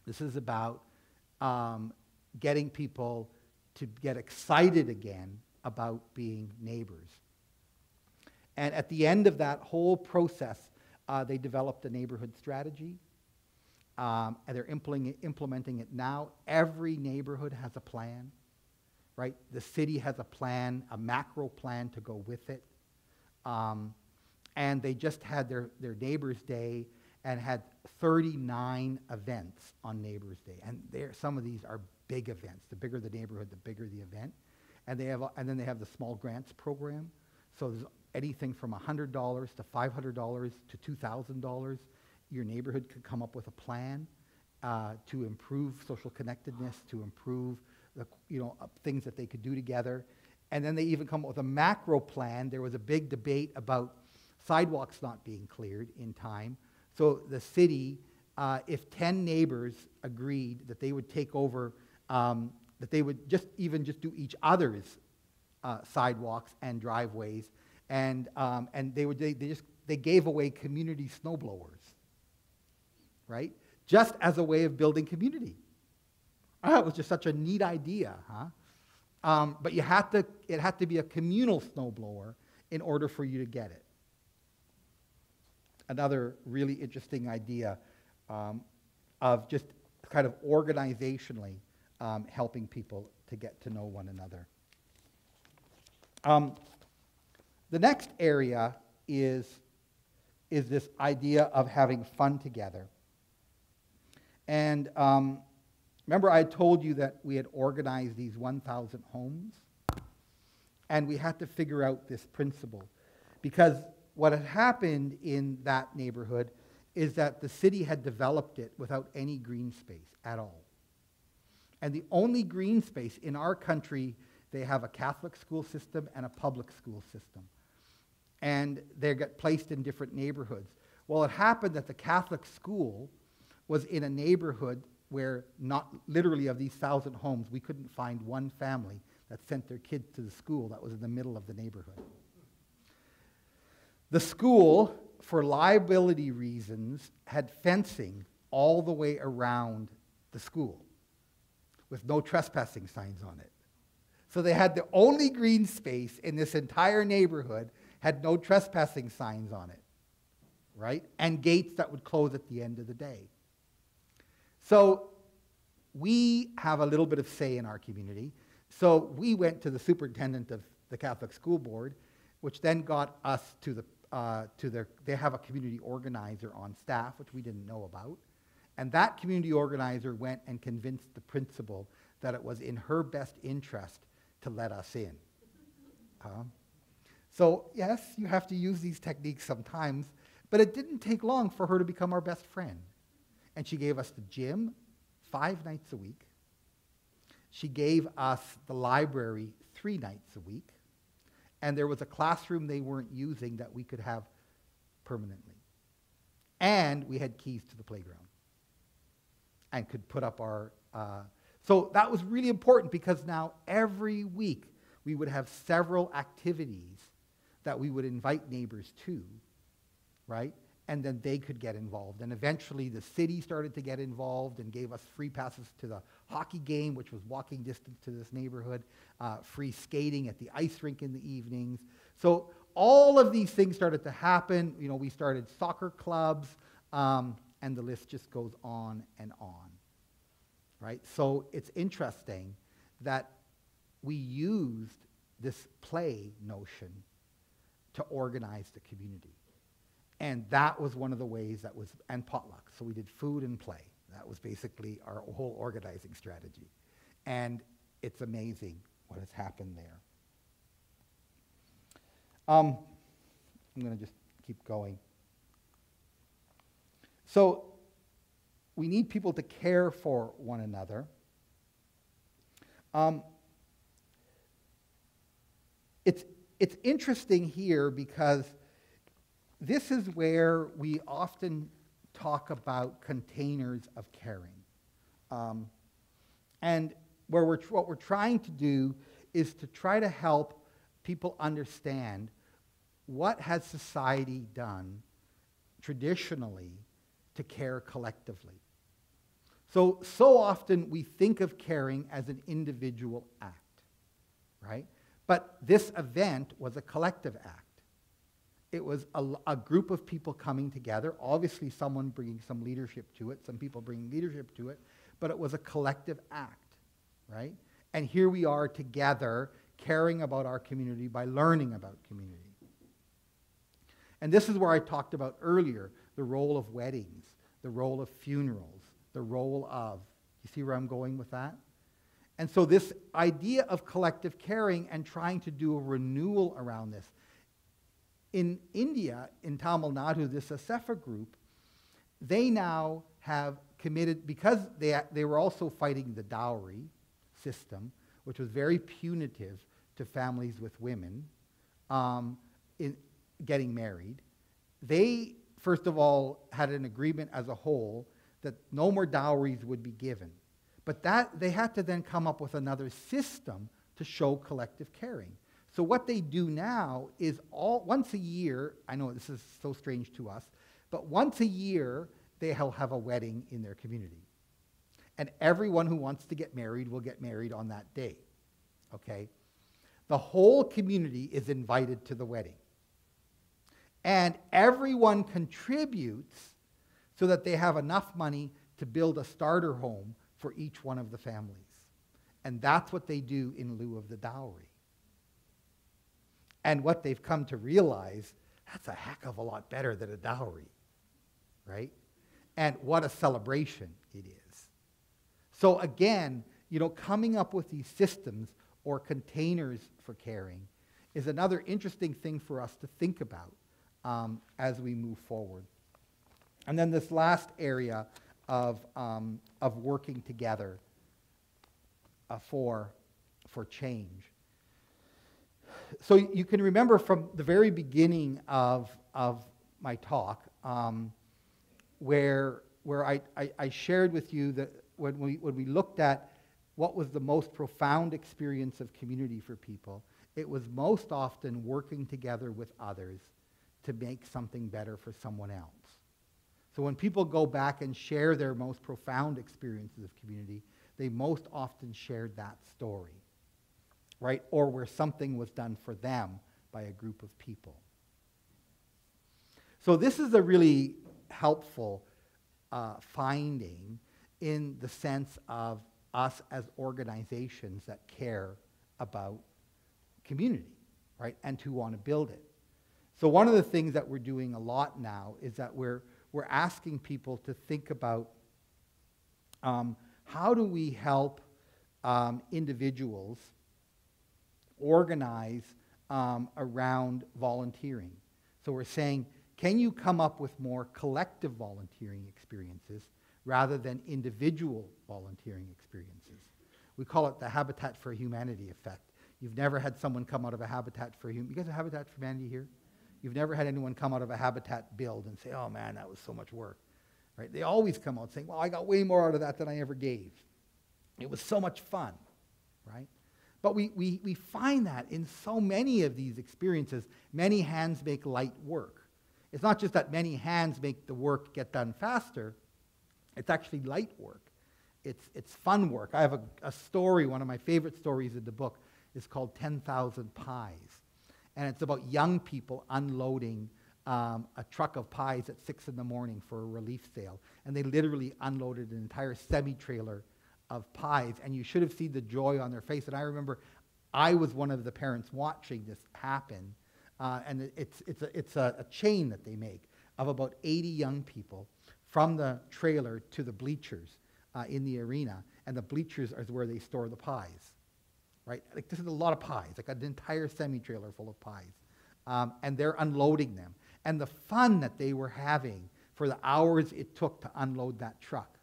This is about getting people to get excited again about being neighbors. And at the end of that whole process, they developed a neighborhood strategy, and they're implementing it now. Every neighborhood has a plan, right? The city has a plan, a macro plan to go with it. And they just had their Neighbors' Day and had 39 events on Neighbors' Day. And some of these are big events. The bigger the neighborhood, the bigger the event. And then they have the small grants program. So there's anything from $100 to $500 to $2,000. Your neighborhood could come up with a plan to improve social connectedness, to improve the things that they could do together. And then they even come up with a macro plan. There was a big debate about sidewalks not being cleared in time. So the city, if 10 neighbors agreed that they would take over, that they would just do each other's sidewalks and driveways, and they gave away community snow blowers, right? Just as a way of building community. It was just such a neat idea, huh? But it had to be a communal snowblower in order for you to get it. Another really interesting idea of just kind of organizationally helping people to get to know one another. The next area is this idea of having fun together. And remember I told you that we had organized these 1,000 homes? And we had to figure out this principle. Because what had happened in that neighborhood is that the city had developed it without any green space at all. And the only green space in our country, they have a Catholic school system and a public school system. And they get placed in different neighborhoods. Well, it happened that the Catholic school was in a neighborhood where not literally of these 1,000 homes, we couldn't find one family that sent their kids to the school that was in the middle of the neighborhood. The school, for liability reasons, had fencing all the way around the school with no trespassing signs on it. So they had the only green space in this entire neighborhood, had no trespassing signs on it, right? And gates that would close at the end of the day. So we have a little bit of say in our community. So we went to the superintendent of the Catholic School Board, which then got us to they have a community organizer on staff, which we didn't know about. And that community organizer went and convinced the principal that it was in her best interest to let us in. So yes, you have to use these techniques sometimes, but it didn't take long for her to become our best friend. And she gave us the gym 5 nights a week. She gave us the library 3 nights a week. And there was a classroom they weren't using that we could have permanently. And we had keys to the playground and could put up our... so that was really important, because now every week we would have several activities that we would invite neighbors to, right? And then they could get involved. And eventually the city started to get involved and gave us free passes to the hockey game, which was walking distance to this neighborhood, free skating at the ice rink in the evenings. So all of these things started to happen. You know, we started soccer clubs, and the list just goes on and on, right? So it's interesting that we used this play notion to organize the community. And that was one of the ways that was, and potluck. So we did food and play. That was basically our whole organizing strategy. And it's amazing what has happened there. I'm going to just keep going. So we need people to care for one another. It's interesting here because this is where we often talk about containers of caring. And what we're trying to do is to try to help people understand what has society done traditionally to care collectively. So often we think of caring as an individual act, right? But this event was a collective act. It was a group of people coming together, obviously someone bringing some leadership to it, some people bringing leadership to it, but it was a collective act, right? And here we are together caring about our community by learning about community. And this is where I talked about earlier, the role of weddings, the role of funerals, the role of, you see where I'm going with that? And so this idea of collective caring and trying to do a renewal around this. In India, in Tamil Nadu, this Asefa group, they now have committed, because they were also fighting the dowry system, which was very punitive to families with women in getting married. They, first of all, had an agreement as a whole that no more dowries would be given. But that they had to then come up with another system to show collective caring. So what they do now is once a year, I know this is so strange to us, but once a year they'll have a wedding in their community. And everyone who wants to get married will get married on that day, okay? The whole community is invited to the wedding. And everyone contributes so that they have enough money to build a starter home for each one of the families. And that's what they do in lieu of the dowry. And what they've come to realize, that's a heck of a lot better than a dowry, right? And what a celebration it is. So again, you know, coming up with these systems or containers for caring is another interesting thing for us to think about as we move forward. And then this last area of working together for change. So you can remember from the very beginning of my talk, where I shared with you that when we looked at what was the most profound experience of community for people, it was most often working together with others to make something better for someone else. So when people go back and share their most profound experiences of community, they most often shared that story, right? Or where something was done for them by a group of people. So this is a really helpful finding in the sense of us as organizations that care about community, right? And to want to build it. So one of the things that we're doing a lot now is that we're asking people to think about how do we help individuals organize around volunteering. So we're saying, can you come up with more collective volunteering experiences rather than individual volunteering experiences. We call it the Habitat for Humanity effect. You've never had someone come out of a Habitat for Humanity. You guys have Habitat for Humanity here? You've never had anyone come out of a Habitat build and say, oh man, that was so much work. Right? They always come out saying, well, I got way more out of that than I ever gave. It was so much fun, right? But we find that in so many of these experiences, many hands make light work. It's not just that many hands make the work get done faster, it's actually light work. It's fun work. I have a story, one of my favorite stories in the book is called 10,000 Pies. And it's about young people unloading a truck of pies at 6 in the morning for a relief sale. And they literally unloaded an entire semi-trailer of pies. And you should have seen the joy on their face. And I remember I was one of the parents watching this happen. And it's a chain that they make of about 80 young people from the trailer to the bleachers in the arena. And the bleachers is where they store the pies. Right? Like, this is a lot of pies, like an entire semi-trailer full of pies. And they're unloading them. And the fun that they were having for the hours it took to unload that truck,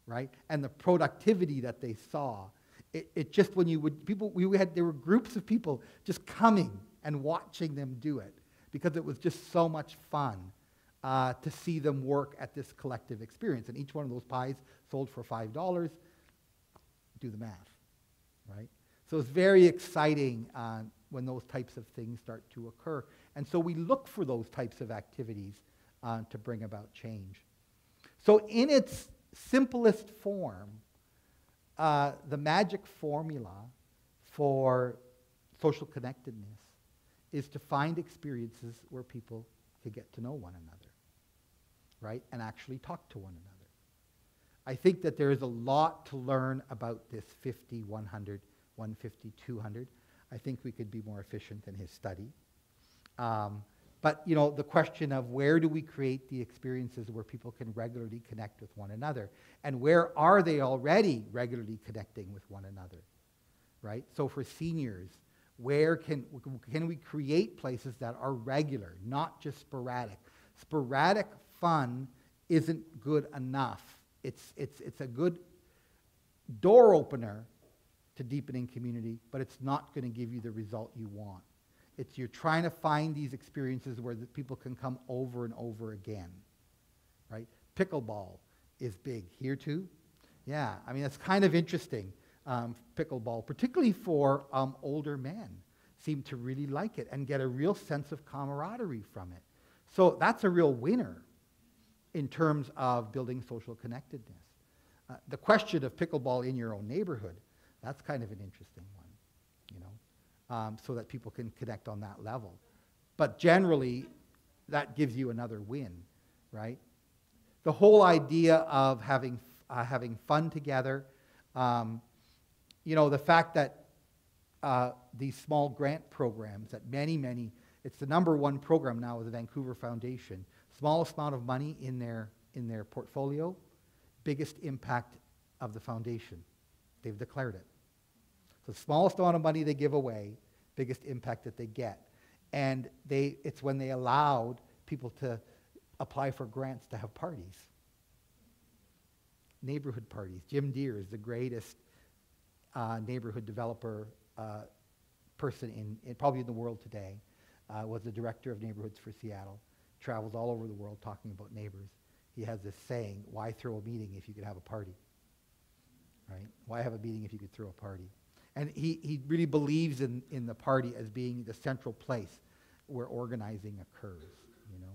right? And the productivity that they saw, it just, when you would, there were groups of people just coming and watching them do it because it was just so much fun to see them work at this collective experience. And each one of those pies sold for $5. Do the math, right? So it's very exciting when those types of things start to occur. And so we look for those types of activities to bring about change. So in its simplest form, the magic formula for social connectedness is to find experiences where people can get to know one another, right? And actually talk to one another. I think that there is a lot to learn about this 50, 100, 150, 200. I think we could be more efficient in his study. But, you know, the question of where do we create the experiences where people can regularly connect with one another? And where are they already regularly connecting with one another, right? So for seniors, where can we create places that are regular, not just sporadic? Sporadic fun isn't good enough. It's a good door opener to deepening community, but it's not going to give you the result you want. You're trying to find these experiences where the people can come over and over again, right? Pickleball is big here too. Yeah, I mean, it's kind of interesting, pickleball, particularly for older men, seem to really like it and get a real sense of camaraderie from it. So that's a real winner in terms of building social connectedness. The question of pickleball in your own neighborhood, that's kind of an interesting one, you know, so that people can connect on that level. But generally, that gives you another win, right? The whole idea of having fun together, you know, the fact that these small grant programs that many, it's the #1 program now of the Vancouver Foundation, smallest amount of money in their portfolio, biggest impact of the foundation. They've declared it. So the smallest amount of money they give away, biggest impact that they get. And it's when they allowed people to apply for grants to have parties. Neighborhood parties. Jim Deere is the greatest neighborhood developer person probably in the world today. Was the director of neighborhoods for Seattle. Travels all over the world talking about neighbors. He has this saying, why throw a meeting if you could have a party? Right? Why have a meeting if you could throw a party? And he really believes in the party as being the central place where organizing occurs, you know.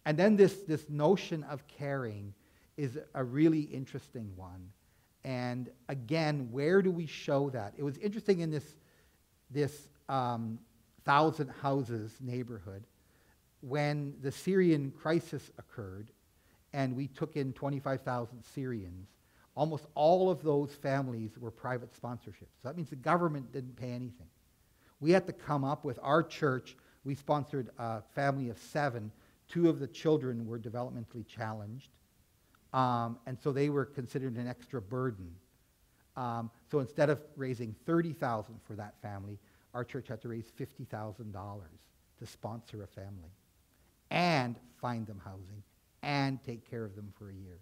And then this notion of caring is a really interesting one. And again, where do we show that? It was interesting in this 1,000 houses neighborhood when the Syrian crisis occurred and we took in 25,000 Syrians. Almost all of those families were private sponsorships. So that means the government didn't pay anything. We had to come up with our church. We sponsored a family of 7. 2 of the children were developmentally challenged. And so they were considered an extra burden. So instead of raising $30,000 for that family, our church had to raise $50,000 to sponsor a family and find them housing and take care of them for a year.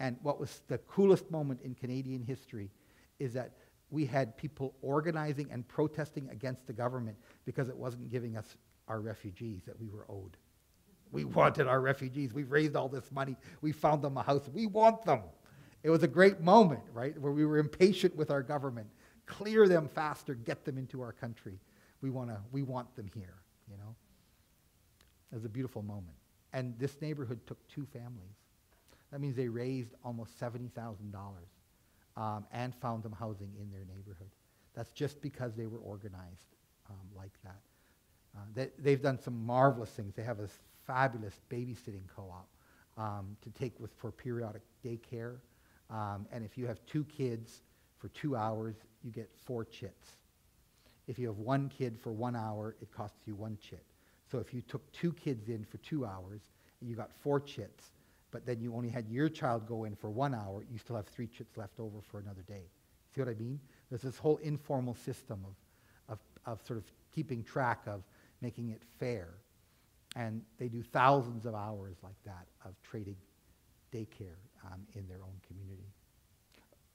And what was the coolest moment in Canadian history is that we had people organizing and protesting against the government because it wasn't giving us our refugees that we were owed. We wanted our refugees. We raised all this money. We found them a house. We want them. It was a great moment, right, where we were impatient with our government. Clear them faster, get them into our country. We want them here, you know. It was a beautiful moment. And this neighborhood took 2 families. That means they raised almost $70,000 and found them housing in their neighborhood. That's just because they were organized like that. They've done some marvelous things. They have a fabulous babysitting co-op to take for periodic daycare. And if you have 2 kids for 2 hours, you get 4 chits. If you have 1 kid for 1 hour, it costs you 1 chit. So if you took 2 kids in for 2 hours, and you got 4 chits, but then you only had your child go in for 1 hour, you still have 3 chits left over for another day. See what I mean? There's this whole informal system of sort of keeping track of making it fair. And they do thousands of hours like that of trading daycare in their own community.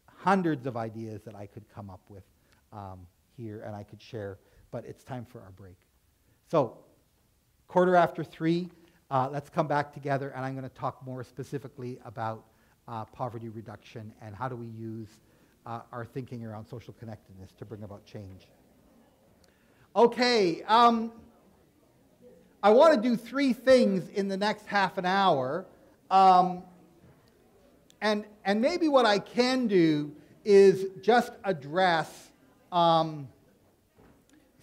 Hundreds of ideas that I could come up with here and I could share, but it's time for our break. So, 3:15, let's come back together, and I'm going to talk more specifically about poverty reduction and how do we use our thinking around social connectedness to bring about change. Okay, I want to do 3 things in the next half an hour. And maybe what I can do is just address some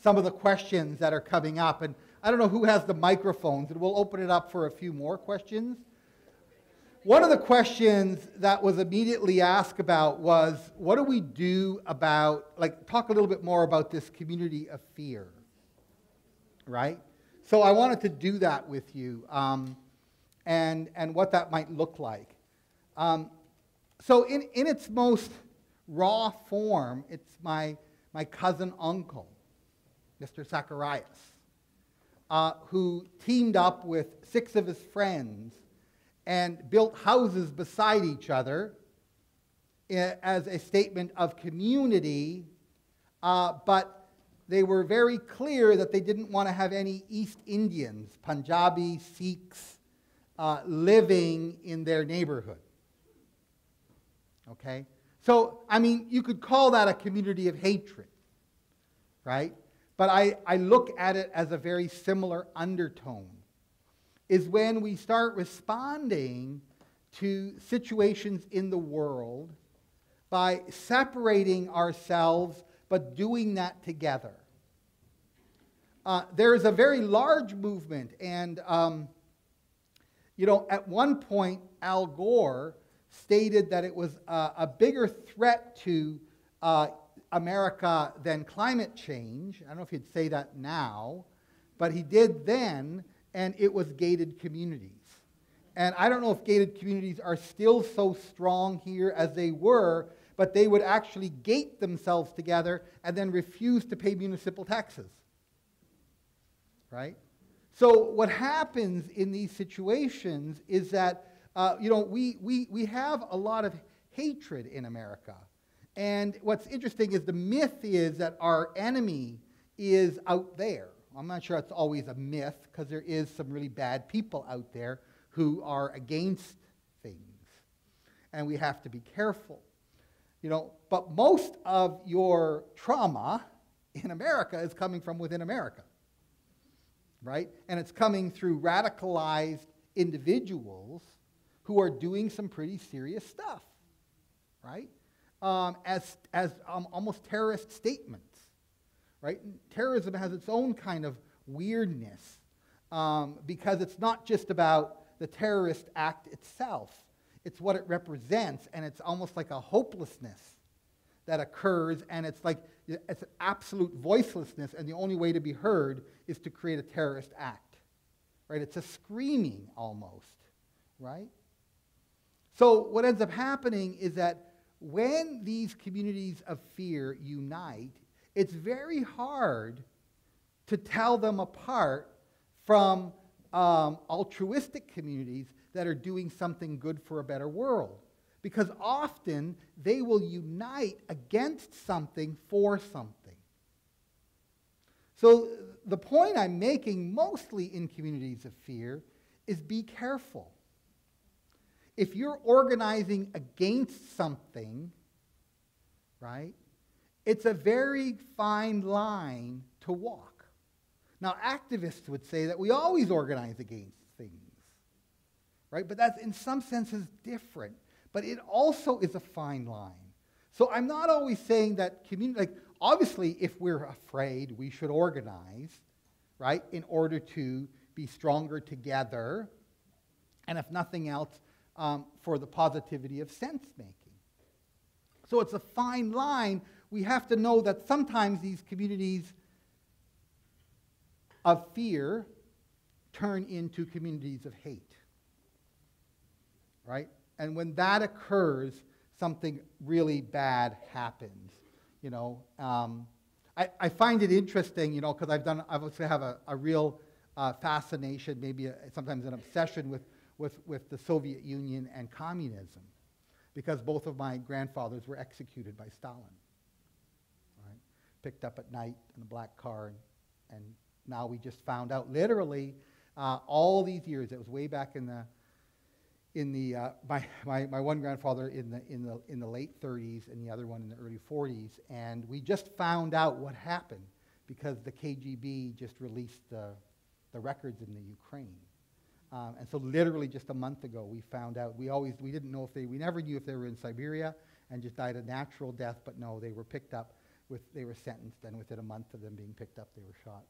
of the questions that are coming up. And I don't know who has the microphones, and we'll open it up for a few more questions. One of the questions that was immediately asked about was, what do we do about, talk a little bit more about this community of fear, right? So I wanted to do that with you and what that might look like. So in its most raw form, it's my cousin uncle, Mr. Zacharias, who teamed up with 6 of his friends and built houses beside each other as a statement of community, but they were very clear that they didn't want to have any East Indians, Punjabi, Sikhs, living in their neighborhood. Okay? So, I mean, you could call that a community of hatred, right? But I look at it as a very similar undertone, is when we start responding to situations in the world by separating ourselves, but doing that together. There is a very large movement, and at one point, Al Gore stated that it was a bigger threat to America than climate change. I don't know if he'd say that now, but he did then, and it was gated communities. And I don't know if gated communities are still so strong here as they were, but they would actually gate themselves together and then refuse to pay municipal taxes. Right? So what happens in these situations is that we have a lot of hatred in America. And what's interesting is the myth is that our enemy is out there. I'm not sure it's always a myth, because there is some really bad people out there who are against things. And we have to be careful. But most of your trauma in America is coming from within America. Right? And it's coming through radicalized individuals who are doing some pretty serious stuff, right? As almost terrorist statements, right? And terrorism has its own kind of weirdness because it's not just about the terrorist act itself. It's what it represents, and it's almost like a hopelessness that occurs, and it's like it's an absolute voicelessness, and the only way to be heard is to create a terrorist act, right? It's a screaming almost, right? So what ends up happening is that when these communities of fear unite, it's very hard to tell them apart from altruistic communities that are doing something good for a better world. Because often they will unite against something for something. So the point I'm making mostly in communities of fear is be careful. If you're organizing against something, right, it's a very fine line to walk. Now, activists would say that we always organize against things, right? But that's in some senses different. But it also is a fine line. So I'm not always saying that community, like, obviously, if we're afraid, we should organize, right, in order to be stronger together, and if nothing else, for the positivity of sense-making. So it's a fine line. We have to know that sometimes these communities of fear turn into communities of hate, right? And when that occurs, something really bad happens. You know, I find it interesting, you know, because I would say have a real fascination, maybe sometimes an obsession with the Soviet Union and communism, because both of my grandfathers were executed by Stalin, right? Picked up at night in a black car, and now we just found out, literally, all these years. It was way back in my one grandfather in the late 30s and the other one in the early 40s, and we just found out what happened because the KGB just released the records in the Ukraine. And so literally just a month ago we found out. We didn't know we never knew if they were in Siberia and just died a natural death, but no, they were picked up, they were sentenced, and within a month of them being picked up, they were shot,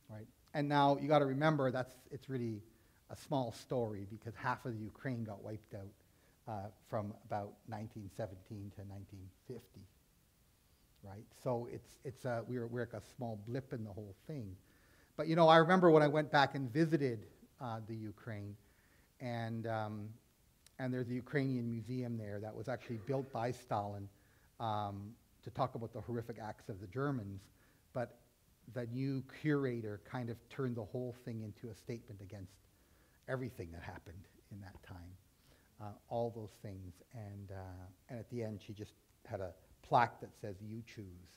right? And now you got to remember it's really a small story because half of the Ukraine got wiped out from about 1917 to 1950, right? So we're like a small blip in the whole thing. But you know, I remember when I went back and visited the Ukraine, and there's a Ukrainian museum there that was actually built by Stalin to talk about the horrific acts of the Germans, but the new curator kind of turned the whole thing into a statement against everything that happened in that time, all those things, and at the end she just had a plaque that says "You choose,"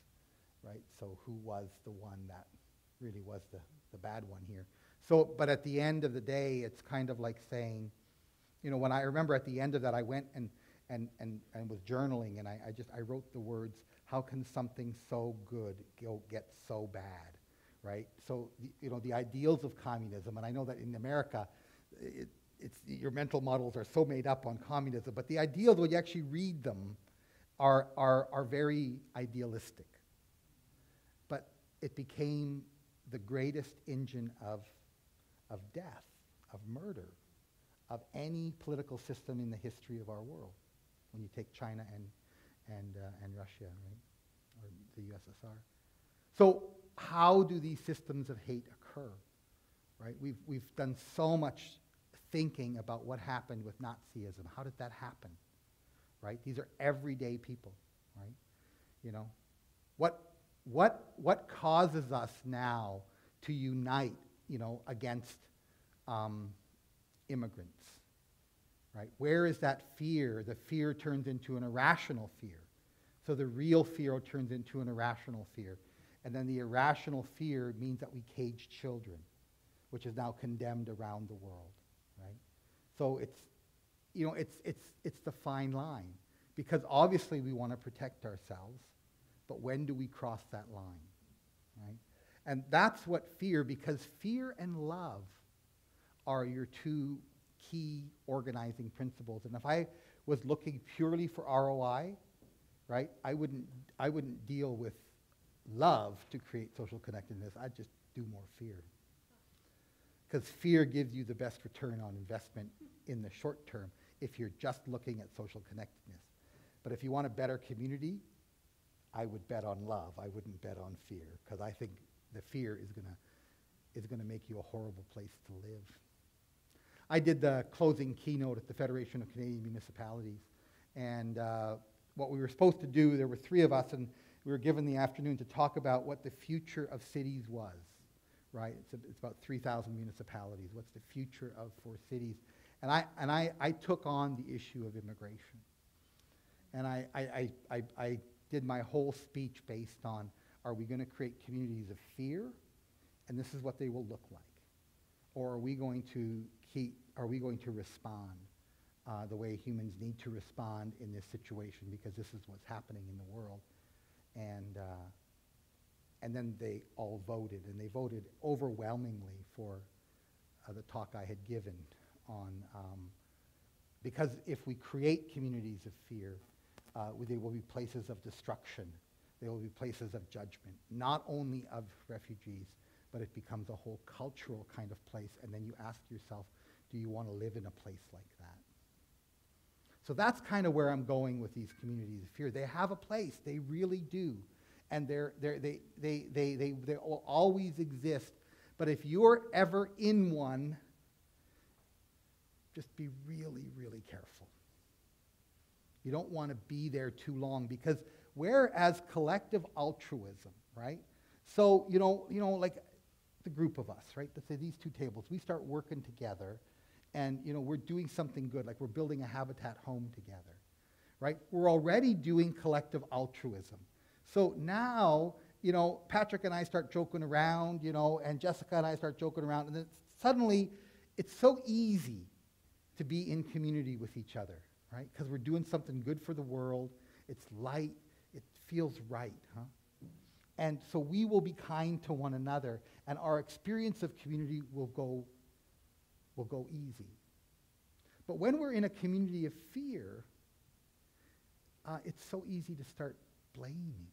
right? So who was the one that really was the bad one here? So, but at the end of the day, it's kind of like saying, you know, when I remember at the end of that, I went and was journaling, and I wrote the words, "How can something so good get so bad?" Right? So, you know, the ideals of communism, and I know that in America, your mental models are so made up on communism, but the ideals, when you actually read them, are very idealistic. But it became the greatest engine of death, of murder, of any political system in the history of our world, when you take China and Russia, right, or the USSR. So how do these systems of hate occur, right? We've done so much thinking about what happened with Nazism. How did that happen, right? These are everyday people, right? You know, what causes us now to unite, you know, against immigrants, right? Where is that fear? The fear turns into an irrational fear. So the real fear turns into an irrational fear. And then the irrational fear means that we cage children, which is now condemned around the world, right? So it's, you know, it's the fine line, because obviously we want to protect ourselves, but when do we cross that line, right? And that's what fear, because fear and love are your two key organizing principles. And if I was looking purely for ROI, right, I wouldn't deal with love to create social connectedness. I'd just do more fear. Because fear gives you the best return on investment in the short term if you're just looking at social connectedness. But if you want a better community, I would bet on love. I wouldn't bet on fear, because I think the fear is gonna make you a horrible place to live. I did the closing keynote at the Federation of Canadian Municipalities, and what we were supposed to do, there were 3 of us, and we were given the afternoon to talk about what the future of cities was, right? It's about 3,000 municipalities. What's the future for cities? I took on the issue of immigration. And I did my whole speech based on, are we going to create communities of fear? And this is what they will look like. Or are we going to respond the way humans need to respond in this situation, because this is what's happening in the world? And then they all voted, and they voted overwhelmingly for the talk I had given on, because if we create communities of fear, they will be places of destruction. They will be places of judgment, not only of refugees, but it becomes a whole cultural kind of place. And then you ask yourself, do you want to live in a place like that? So that's kind of where I'm going with these communities of fear. They have a place, they really do. And they will always exist. But if you're ever in one, just be really, really careful. You don't want to be there too long, because whereas collective altruism, right? So, like the group of us, right? Let's say these two tables, we start working together, and, we're doing something good, like we're building a habitat home together, right? We're already doing collective altruism. So now, Patrick and I start joking around, and Jessica and I start joking around, and then suddenly it's so easy to be in community with each other, right? Because we're doing something good for the world. It's light. It feels right, huh? And so we will be kind to one another, and our experience of community will go easy. But when we're in a community of fear, it's so easy to start blaming,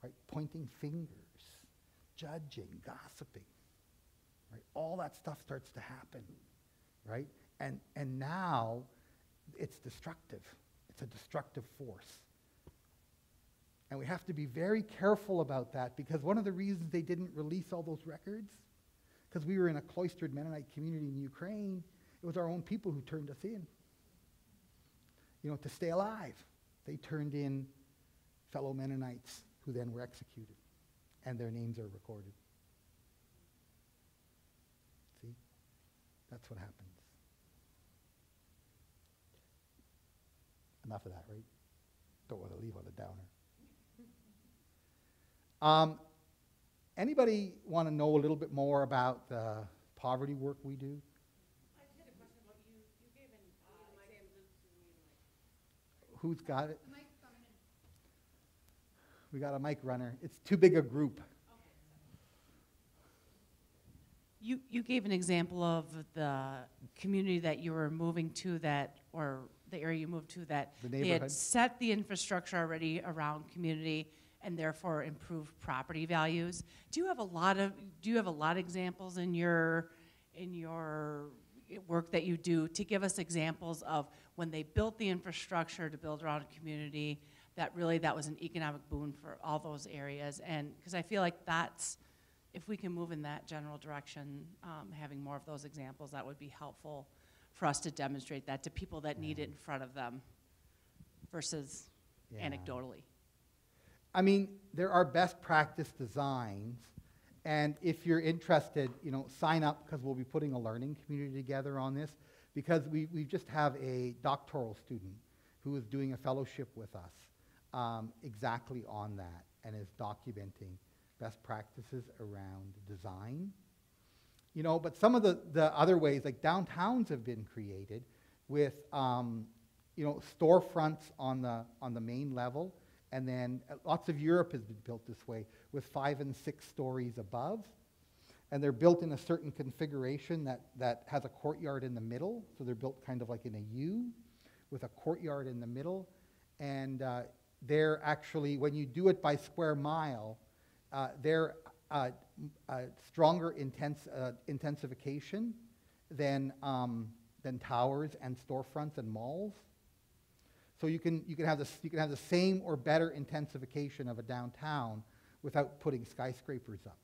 right? Pointing fingers, judging, gossiping, right? All that stuff starts to happen, right? And now it's destructive. It's a destructive force. And we have to be very careful about that, because one of the reasons they didn't release all those records, because we were in a cloistered Mennonite community in Ukraine, it was our own people who turned us in, to stay alive. They turned in fellow Mennonites who then were executed, and their names are recorded. See? That's what happens. Enough of that, right? Don't want to leave on a downer. Anybody want to know a little bit more about the poverty work we do? I just had a question about you. You gave an example. Who's got it? Mike's coming in. We got a mic runner. It's too big a group. You gave an example of the community that you were moving to, or the area you moved to, that they had set the infrastructure already around community and therefore improve property values. Do you have a lot of examples in your work that you do to give us examples of when they built the infrastructure to build around a community that was an economic boon for all those areas? And because I feel like if we can move in that general direction, having more of those examples, that would be helpful for us to demonstrate that to people that need it in front of them versus anecdotally. I mean, there are best practice designs, and if you're interested, sign up, because we'll be putting a learning community together on this, because we just have a doctoral student who is doing a fellowship with us exactly on that, and is documenting best practices around design. But some of the other ways, like downtowns have been created with storefronts on the main level, and then lots of Europe has been built this way with 5 and 6 stories above, and they're built in a certain configuration that has a courtyard in the middle, so they're built kind of like in a U with a courtyard in the middle, and they're actually, when you do it by square mile, they're stronger intensification than towers and storefronts and malls. So you can have the same or better intensification of a downtown without putting skyscrapers up,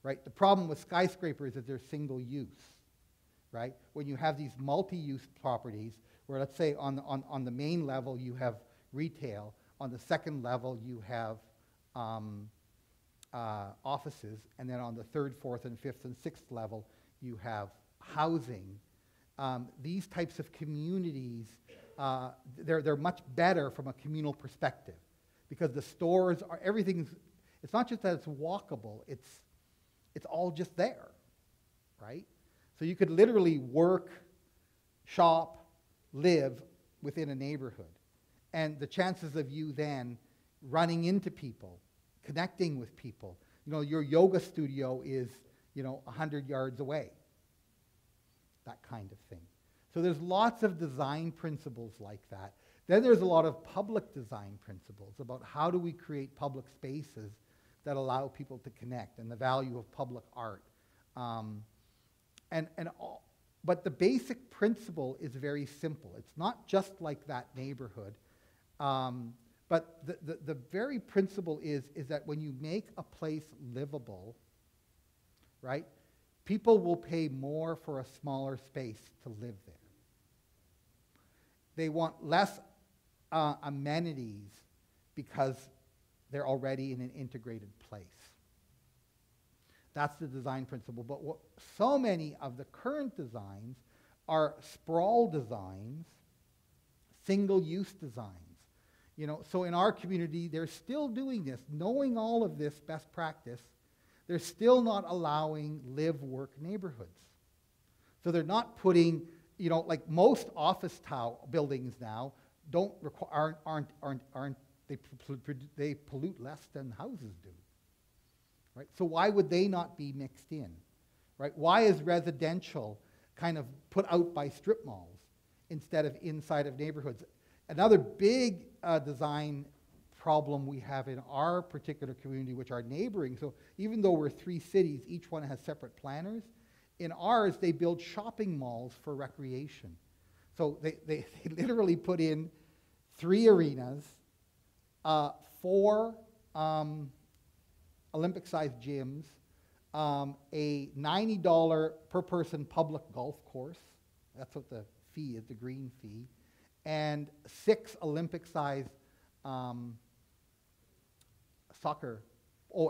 right? The problem with skyscrapers is they're single use, right? When you have these multi-use properties, where let's say on the main level you have retail, on the second level you have offices, and then on the 3rd, 4th, and 5th, and 6th level you have housing. these types of communities, they're much better from a communal perspective because the stores are, it's not just that it's walkable, it's all just there, right? So you could literally work, shop, live within a neighborhood. And the chances of you then running into people, connecting with people, your yoga studio is, 100 yards away. That kind of thing. So there's lots of design principles like that. Then there's a lot of public design principles about how do we create public spaces that allow people to connect and the value of public art. But the basic principle is very simple. It's not just like that neighborhood. But the very principle is that when you make a place livable, right, people will pay more for a smaller space to live there. They want less amenities because they're already in an integrated place. That's the design principle. But so many of the current designs are sprawl designs, single-use designs. So in our community, they're still doing this. Knowing all of this best practice, they're still not allowing live-work neighborhoods. So they're not putting, like most office buildings now they pollute less than houses do, right? So why would they not be mixed in, right? Why is residential kind of put out by strip malls instead of inside of neighborhoods? Another big design problem we have in our particular community, which are neighboring, so even though we're 3 cities, each one has separate planners. In ours, they build shopping malls for recreation. So they literally put in 3 arenas, 4 Olympic-sized gyms, a $90 per person public golf course. That's what the fee is, the green fee. And 6 Olympic-sized soccer,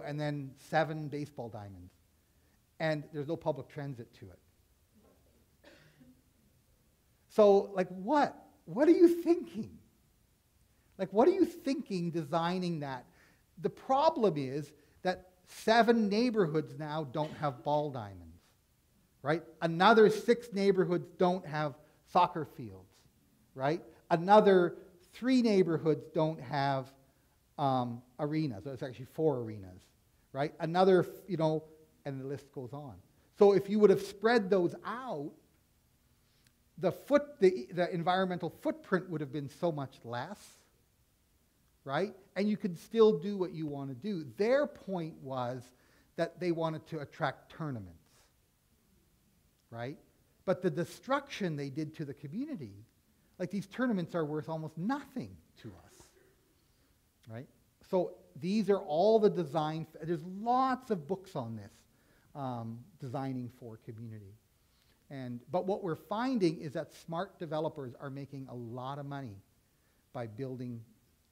and then 7 baseball diamonds. And there's no public transit to it. So, what? What are you thinking? What are you thinking designing that? The problem is that 7 neighborhoods now don't have ball diamonds, right? Another 6 neighborhoods don't have soccer fields, right? Another 3 neighborhoods don't have arenas. It's actually 4 arenas, right? Another, and the list goes on. So if you would have spread those out, the environmental footprint would have been so much less, right? And you could still do what you want to do. Their point was that they wanted to attract tournaments, right? But the destruction they did to the community, these tournaments are worth almost nothing to us, right? So these are all the design, there's lots of books on this, designing for community. But what we're finding is that smart developers are making a lot of money by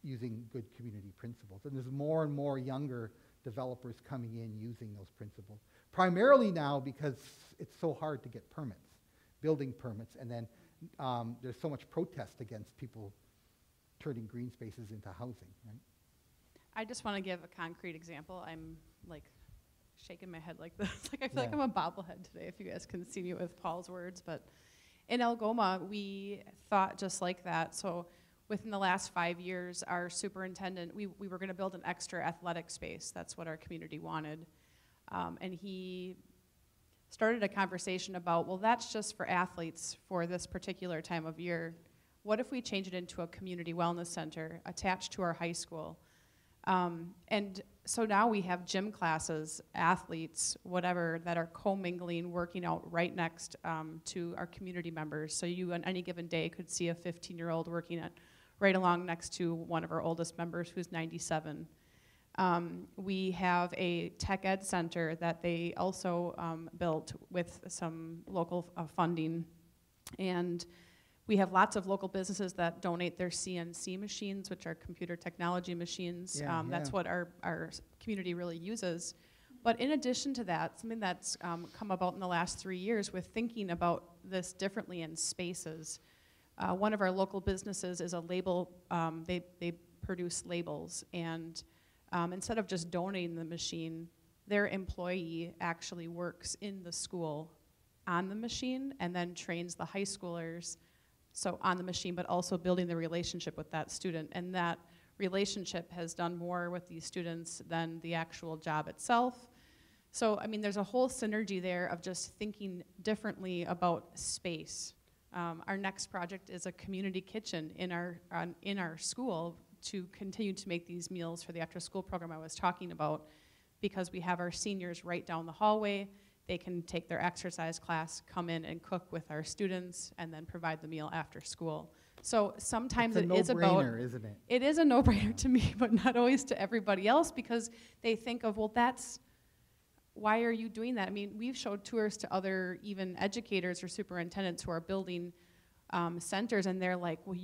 using good community principles. And there's more and more younger developers coming in using those principles. Primarily now because it's so hard to get permits, building permits, and then there's so much protest against people turning green spaces into housing, right? I just want to give a concrete example. I'm shaking my head like this. I feel like I'm a bobblehead today, if you guys can see me with Paul's words. But in Algoma, we thought just like that. So within the last 5 years, our superintendent, we were going to build an extra athletic space. That's what our community wanted. And he started a conversation about, well, that's just for athletes for this particular time of year. What if we change it into a community wellness center attached to our high school? And so now we have gym classes, athletes, whatever, that are commingling, working out right next to our community members. So you, on any given day, could see a 15-year-old working right along next to one of our oldest members who's 97. We have a tech ed center that they also built with some local funding. And we have lots of local businesses that donate their CNC machines, which are computer technology machines. That's what our community really uses. But in addition to that, something that's come about in the last 3 years with thinking about this differently in spaces. One of our local businesses is a label, they produce labels, and instead of just donating the machine, their employee actually works in the school on the machine and then trains the high schoolers, so on the machine, but also building the relationship with that student. And that relationship has done more with these students than the actual job itself. So, I mean, there's a whole synergy there of just thinking differently about space. Our next project is a community kitchen in our school to continue to make these meals for the after-school program I was talking about, because we have our seniors right down the hallway. They can take their exercise class, come in and cook with our students, and then provide the meal after school. So sometimes it is about— It's a no-brainer, isn't it? It is a no-brainer to me, but not always to everybody else, because they think of, well, why are you doing that? I mean, we've showed tours to other even educators or superintendents who are building centers, and they're like, well,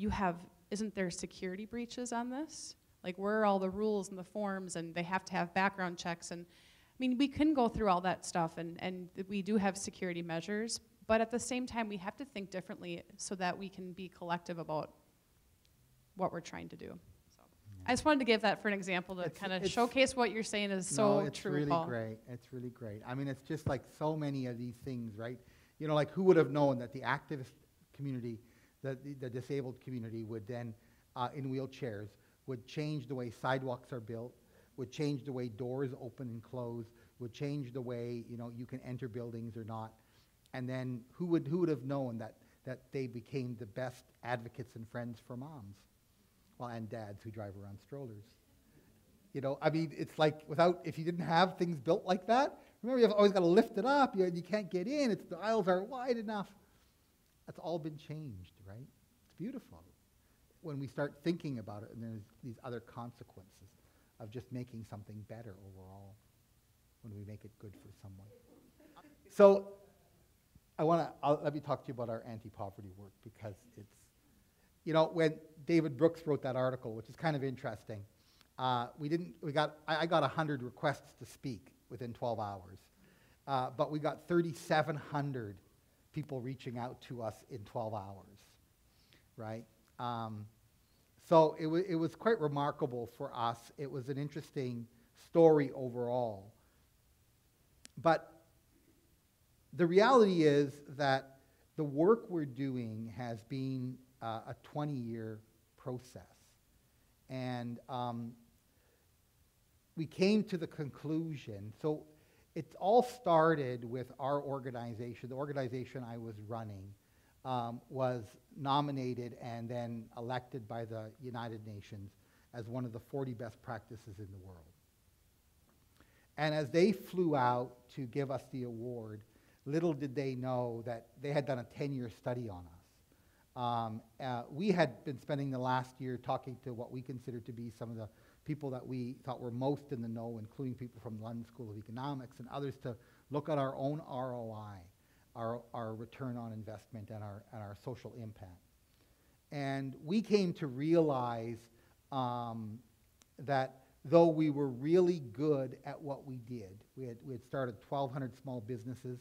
isn't there security breaches on this? Like, where are all the rules and the forms, and they have to have background checks, and I mean, we can go through all that stuff, and we do have security measures, but at the same time, we have to think differently so that we can be collective about what we're trying to do. So I just wanted to give that for an example to kind of showcase what you're saying is so it's true, really Paul. great. It's really great. I mean, it's just like so many of these things, right? You know, like who would have known that the activist community, the disabled community would then, in wheelchairs, would change the way sidewalks are built, would change the way doors open and close, would change the way, you know, you can enter buildings or not. And then who would have known that they became the best advocates and friends for moms, well, and dads who drive around strollers. You know, I mean, it's like if you didn't have things built like that, remember, you've always got to lift it up, you can't get in, the aisles aren't wide enough. That's all been changed, right? It's beautiful when we start thinking about it, and there's these other consequences of just making something better overall when we make it good for someone. So let me talk to you about our anti-poverty work, because it's, you know, when David Brooks wrote that article, which is kind of interesting, I got 100 requests to speak within 12 hours, but we got 3,700 people reaching out to us in 12 hours, right? So it was quite remarkable for us. It was an interesting story overall. But the reality is that the work we're doing has been a 20-year process. And we came to the conclusion, so it all started with our organization. The organization I was running was nominated and then elected by the United Nations as one of the 40 best practices in the world. And as they flew out to give us the award, little did they know that they had done a 10-year study on us. We had been spending the last year talking to what we considered to be some of the people that we thought were most in the know, including people from the London School of Economics and others, to look at our own ROI, our return on investment, and our social impact. And we came to realize that though we were really good at what we did, we had started 1,200 small businesses.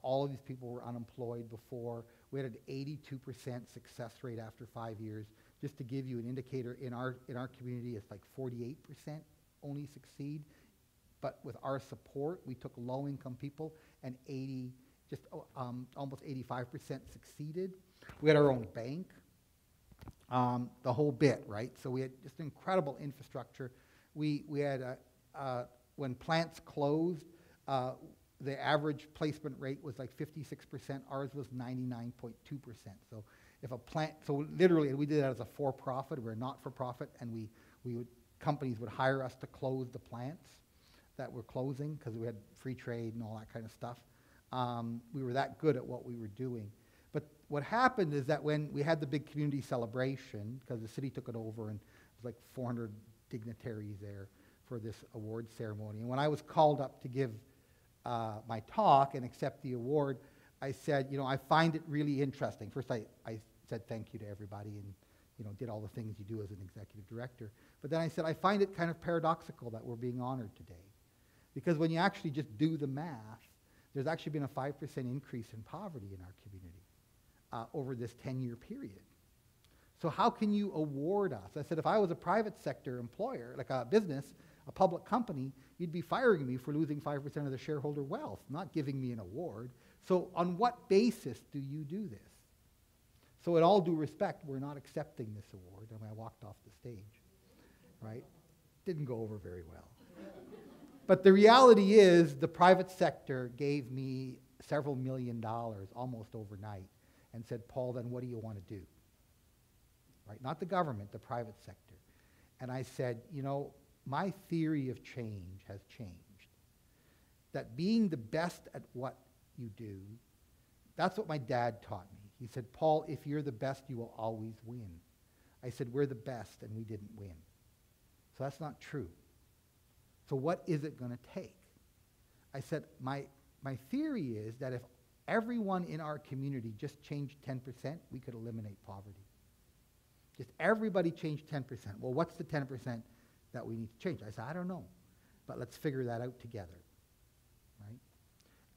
All of these people were unemployed before. We had an 82% success rate after 5 years. Just to give you an indicator, in our community, it's like 48% only succeed. But with our support, we took low-income people, and almost 85% succeeded. We had our own bank, the whole bit, right? So we had just incredible infrastructure. We had, when plants closed, the average placement rate was like 56%. Ours was 99.2%. So if a plant, so literally, we did that as a for-profit. We're not-for-profit, and companies would hire us to close the plants that were closing because we had free trade and all that kind of stuff. We were that good at what we were doing. But what happened is that when we had the big community celebration, because the city took it over, and it was like 400 dignitaries there for this award ceremony. And when I was called up to give my talk and accept the award, I said, you know, I find it really interesting. First, I said thank you to everybody and, you know, did all the things you do as an executive director. But then I said, I find it kind of paradoxical that we're being honored today. Because when you actually just do the math, there's actually been a 5% increase in poverty in our community. over this 10-year period. So how can you award us? I said, if I was a private sector employer, like a business, a public company, you'd be firing me for losing 5% of the shareholder wealth, not giving me an award. So on what basis do you do this? So in all due respect, we're not accepting this award. And I walked off the stage, right? Didn't go over very well. But the reality is the private sector gave me several $1 million almost overnight and said, Paul, then what do you want to do? Right? Not the government, the private sector. And I said, you know, my theory of change has changed. That being the best at what you do, that's what my dad taught me. He said, Paul, if you're the best, you will always win. I said, we're the best, and we didn't win. So that's not true. So what is it going to take? I said, my theory is that if everyone in our community just changed 10%, we could eliminate poverty. Just everybody changed 10%. Well, what's the 10% that we need to change? I said, I don't know, but let's figure that out together, right?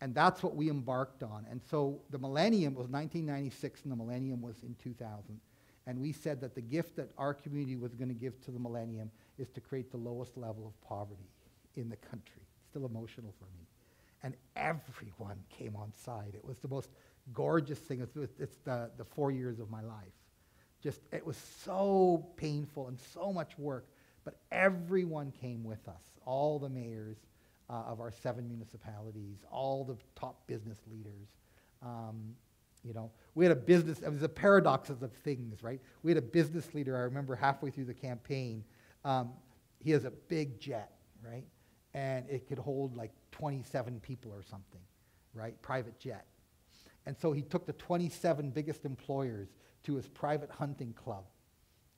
And that's what we embarked on. And so the millennium was 1996, and the millennium was in 2000. And we said that the gift that our community was going to give to the millennium is to create the lowest level of poverty in the country. Still emotional for me. And everyone came on side. It was the most gorgeous thing. It's the 4 years of my life. Just, it was so painful and so much work, but everyone came with us. All the mayors of our 7 municipalities, all the top business leaders. You know, we had a business, it was the paradoxes of things, right? We had a business leader, I remember halfway through the campaign, he has a big jet, right? And it could hold like 27 people or something, right? Private jet. And so he took the 27 biggest employers to his private hunting club,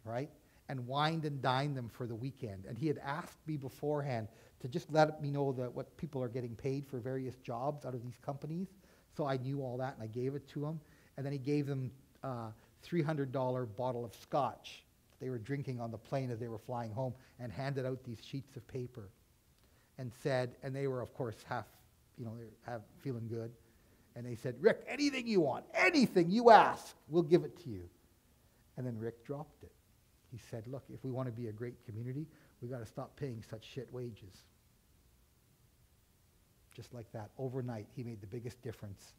right? And wined and dined them for the weekend. And he had asked me beforehand to just let me know what people are getting paid for various jobs out of these companies. So I knew all that, and I gave it to him. And then he gave them a $300 bottle of scotch they were drinking on the plane as they were flying home, and handed out these sheets of paper and said, and they were, of course, feeling good. And they said, Rick, anything you want, anything you ask, we'll give it to you. And then Rick dropped it. He said, look, if we want to be a great community, we got to stop paying such shit wages. Just like that, overnight, he made the biggest difference.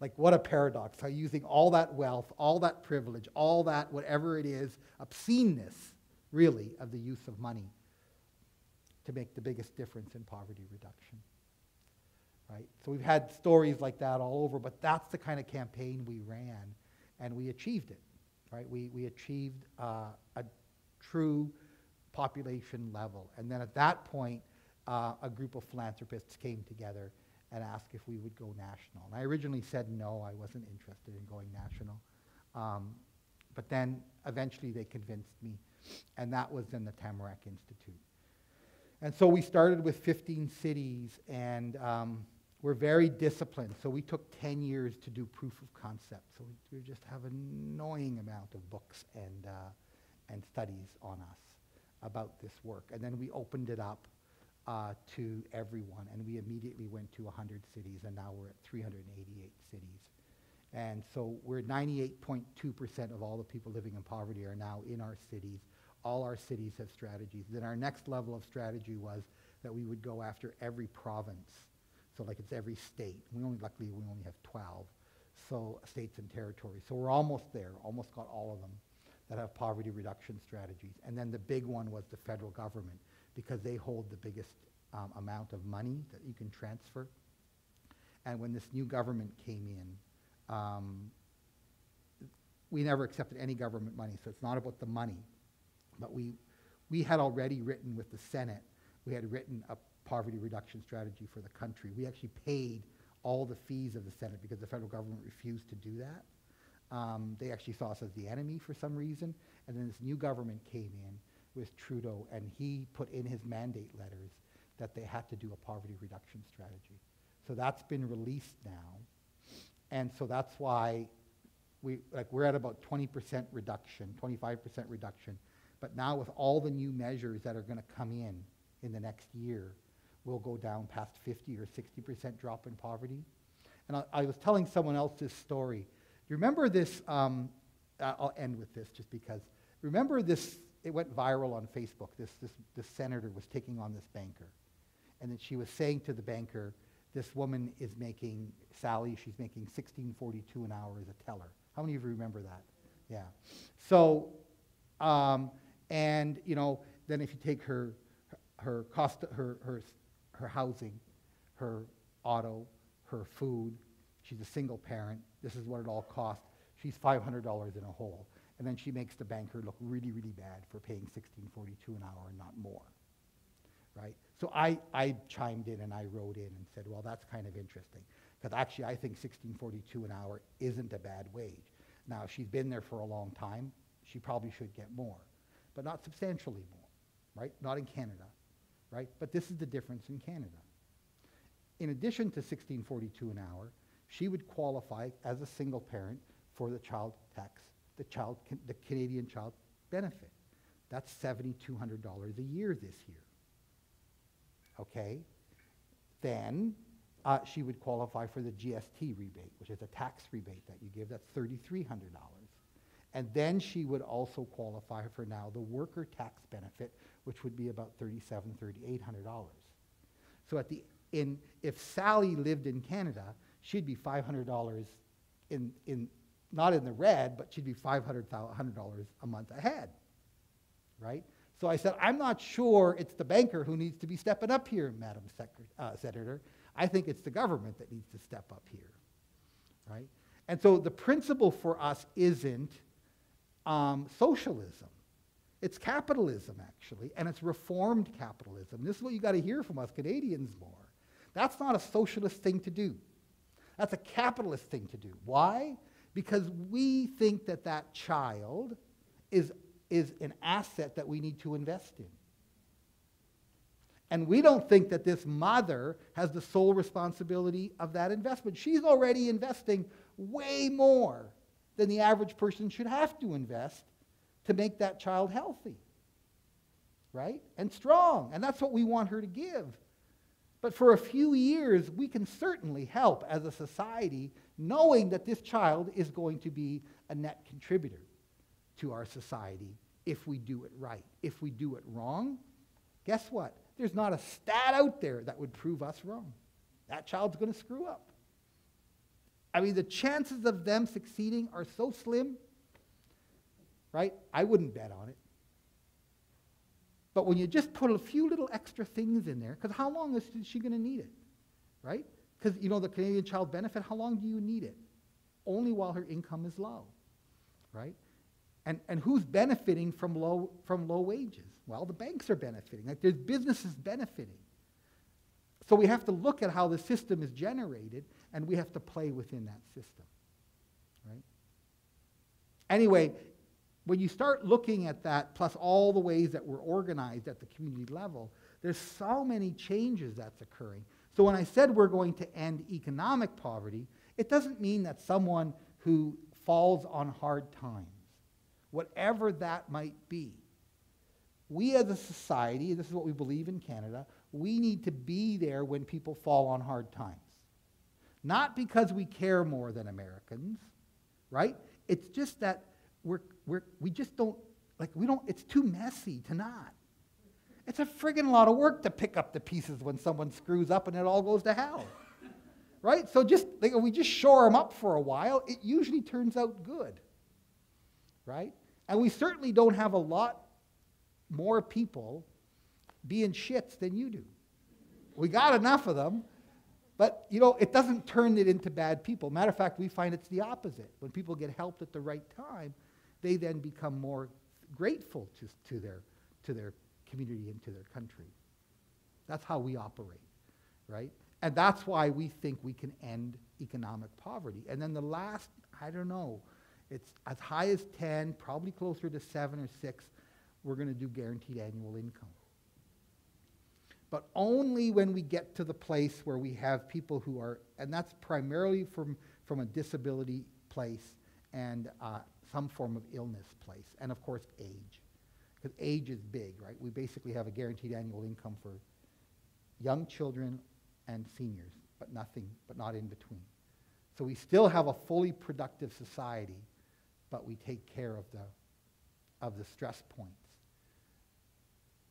Like, what a paradox, how using all that wealth, all that privilege, all that, whatever it is, obsceneness, really, of the use of money to make the biggest difference in poverty reduction. Right? So we've had stories like that all over, but that's the kind of campaign we ran, and we achieved it. Right? We achieved a true population level. And then at that point, a group of philanthropists came together and asked if we would go national. And I originally said no, I wasn't interested in going national. But then eventually they convinced me, and that was then the Tamarack Institute. And so we started with 15 cities, and we're very disciplined. So we took 10 years to do proof of concept. So we just have an annoying amount of books and studies on us about this work. And then we opened it up to everyone, and we immediately went to 100 cities, and now we're at 388 cities. And so we're 98.2% of all the people living in poverty are now in our cities. All our cities have strategies. Then our next level of strategy was that we would go after every province. So like it's every state. Luckily we only have 12, so states and territories. So we're almost there, almost got all of them that have poverty reduction strategies. And then the big one was the federal government, because they hold the biggest amount of money that you can transfer. And when this new government came in, we never accepted any government money, so it's not about the money. But we had already written with the Senate, we had written a poverty reduction strategy for the country. We actually paid all the fees of the Senate because the federal government refused to do that. They actually saw us as the enemy for some reason. And then this new government came in with Trudeau, and he put in his mandate letters that they had to do a poverty reduction strategy. So that's been released now. And so that's why we're at about 20% reduction, 25% reduction. But now with all the new measures that are going to come in the next year, we'll go down past 50 or 60% drop in poverty. And I was telling someone else this story. you remember this, I'll end with this just because, remember this, it went viral on Facebook, this senator was taking on this banker. And then she was saying to the banker, this woman is making, Sally, she's making $16.42 an hour as a teller. How many of you remember that? Yeah. So, and you know, then if you take her cost, her housing, her auto, her food, she's a single parent, this is what it all costs. She's $500 in a hole. And then she makes the banker look really, really bad for paying $16.42 an hour and not more, right? So I chimed in and I wrote in and said, well, that's kind of interesting. Because actually I think $16.42 an hour isn't a bad wage. Now, if she's been there for a long time, she probably should get more, but not substantially more, right? Not in Canada, right? But this is the difference in Canada. In addition to $16.42 an hour, she would qualify as a single parent for the child tax, the Canadian child benefit. That's $7,200 a year this year. Okay? Then she would qualify for the GST rebate, which is a tax rebate that you give. That's $3,300. And then she would also qualify for now the worker tax benefit, which would be about $3,700, $3,800. So if Sally lived in Canada, she'd be $500 not in the red, but she'd be $500 a month ahead, right? So I said, I'm not sure it's the banker who needs to be stepping up here, Madam Senator. I think it's the government that needs to step up here, right? And so the principle for us isn't socialism. It's capitalism, actually, and it's reformed capitalism. This is what you got to hear from us Canadians more. That's not a socialist thing to do. That's a capitalist thing to do. Why? Because we think that that child is an asset that we need to invest in. And we don't think that this mother has the sole responsibility of that investment. She's already investing way more than the average person should have to invest to make that child healthy, right? And strong. And that's what we want her to give. But for a few years, we can certainly help as a society knowing that this child is going to be a net contributor to our society if we do it right. If we do it wrong, guess what? There's not a stat out there that would prove us wrong. That child's going to screw up. I mean, the chances of them succeeding are so slim, right? I wouldn't bet on it. But when you just put a few little extra things in there, because how long is she going to need it, right? Because, you know, the Canadian child benefit, how long do you need it? Only while her income is low, right? And who's benefiting from low wages? Well, the banks are benefiting. Like, there's businesses benefiting. So we have to look at how the system is generated, and we have to play within that system, right? Anyway, when you start looking at that, plus all the ways that we're organized at the community level, there's so many changes that's occurring. So when I said we're going to end economic poverty, it doesn't mean that someone who falls on hard times, whatever that might be, we as a society, this is what we believe in Canada, we need to be there when people fall on hard times. Not because we care more than Americans, right? It's just that we just don't, it's too messy to not. It's a friggin' lot of work to pick up the pieces when someone screws up and it all goes to hell, right? So we just shore them up for a while, it usually turns out good, right? And we certainly don't have a lot more people being shits than you do. We got enough of them, but you know, it doesn't turn it into bad people. Matter of fact, we find it's the opposite. When people get helped at the right time, they then become more grateful to their community and to their country. That's how we operate, right? And that's why we think we can end economic poverty. And then the last, I don't know, it's as high as 10, probably closer to 7 or 6, we're going to do guaranteed annual income. But only when we get to the place where we have people who are, and that's primarily from a disability place and some form of illness place, and of course age. Because age is big, right? We basically have a guaranteed annual income for young children and seniors, but not in between. So we still have a fully productive society, but we take care of the stress points.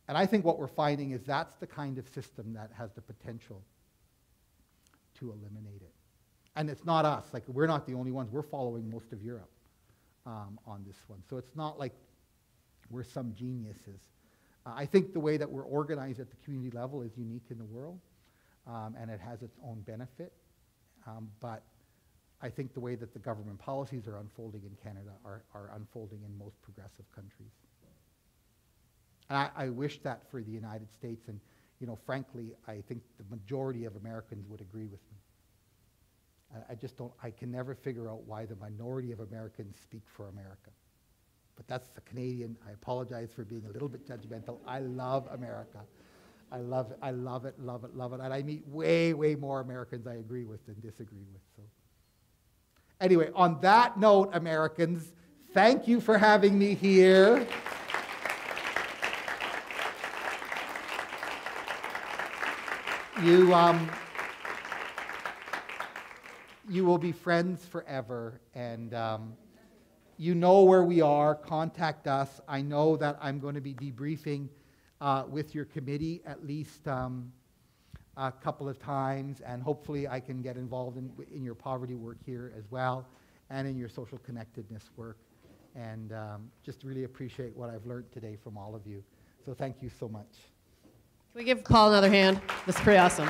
And I think what we're finding is that's the kind of system that has the potential to eliminate it. And it's not us. Like, we're not the only ones. We're following most of Europe on this one. So it's not like we're some geniuses. I think the way that we're organized at the community level is unique in the world, and it has its own benefit. But I think the way that the government policies are unfolding in Canada are unfolding in most progressive countries. And I wish that for the United States, and frankly, I think the majority of Americans would agree with me. I just don't, I can never figure out why the minority of Americans speak for America. But that's the Canadian. I apologize for being a little bit judgmental. I love America. I love it, love it, love it. And I meet way, way more Americans I agree with than disagree with. So anyway, on that note, Americans, thank you for having me here. You will be friends forever, and you know where we are. Contact us. I know that I'm going to be debriefing with your committee at least a couple of times, and hopefully I can get involved in your poverty work here as well, and in your social connectedness work. And just really appreciate what I've learned today from all of you. So thank you so much. Can we give Paul another hand? This is pretty awesome.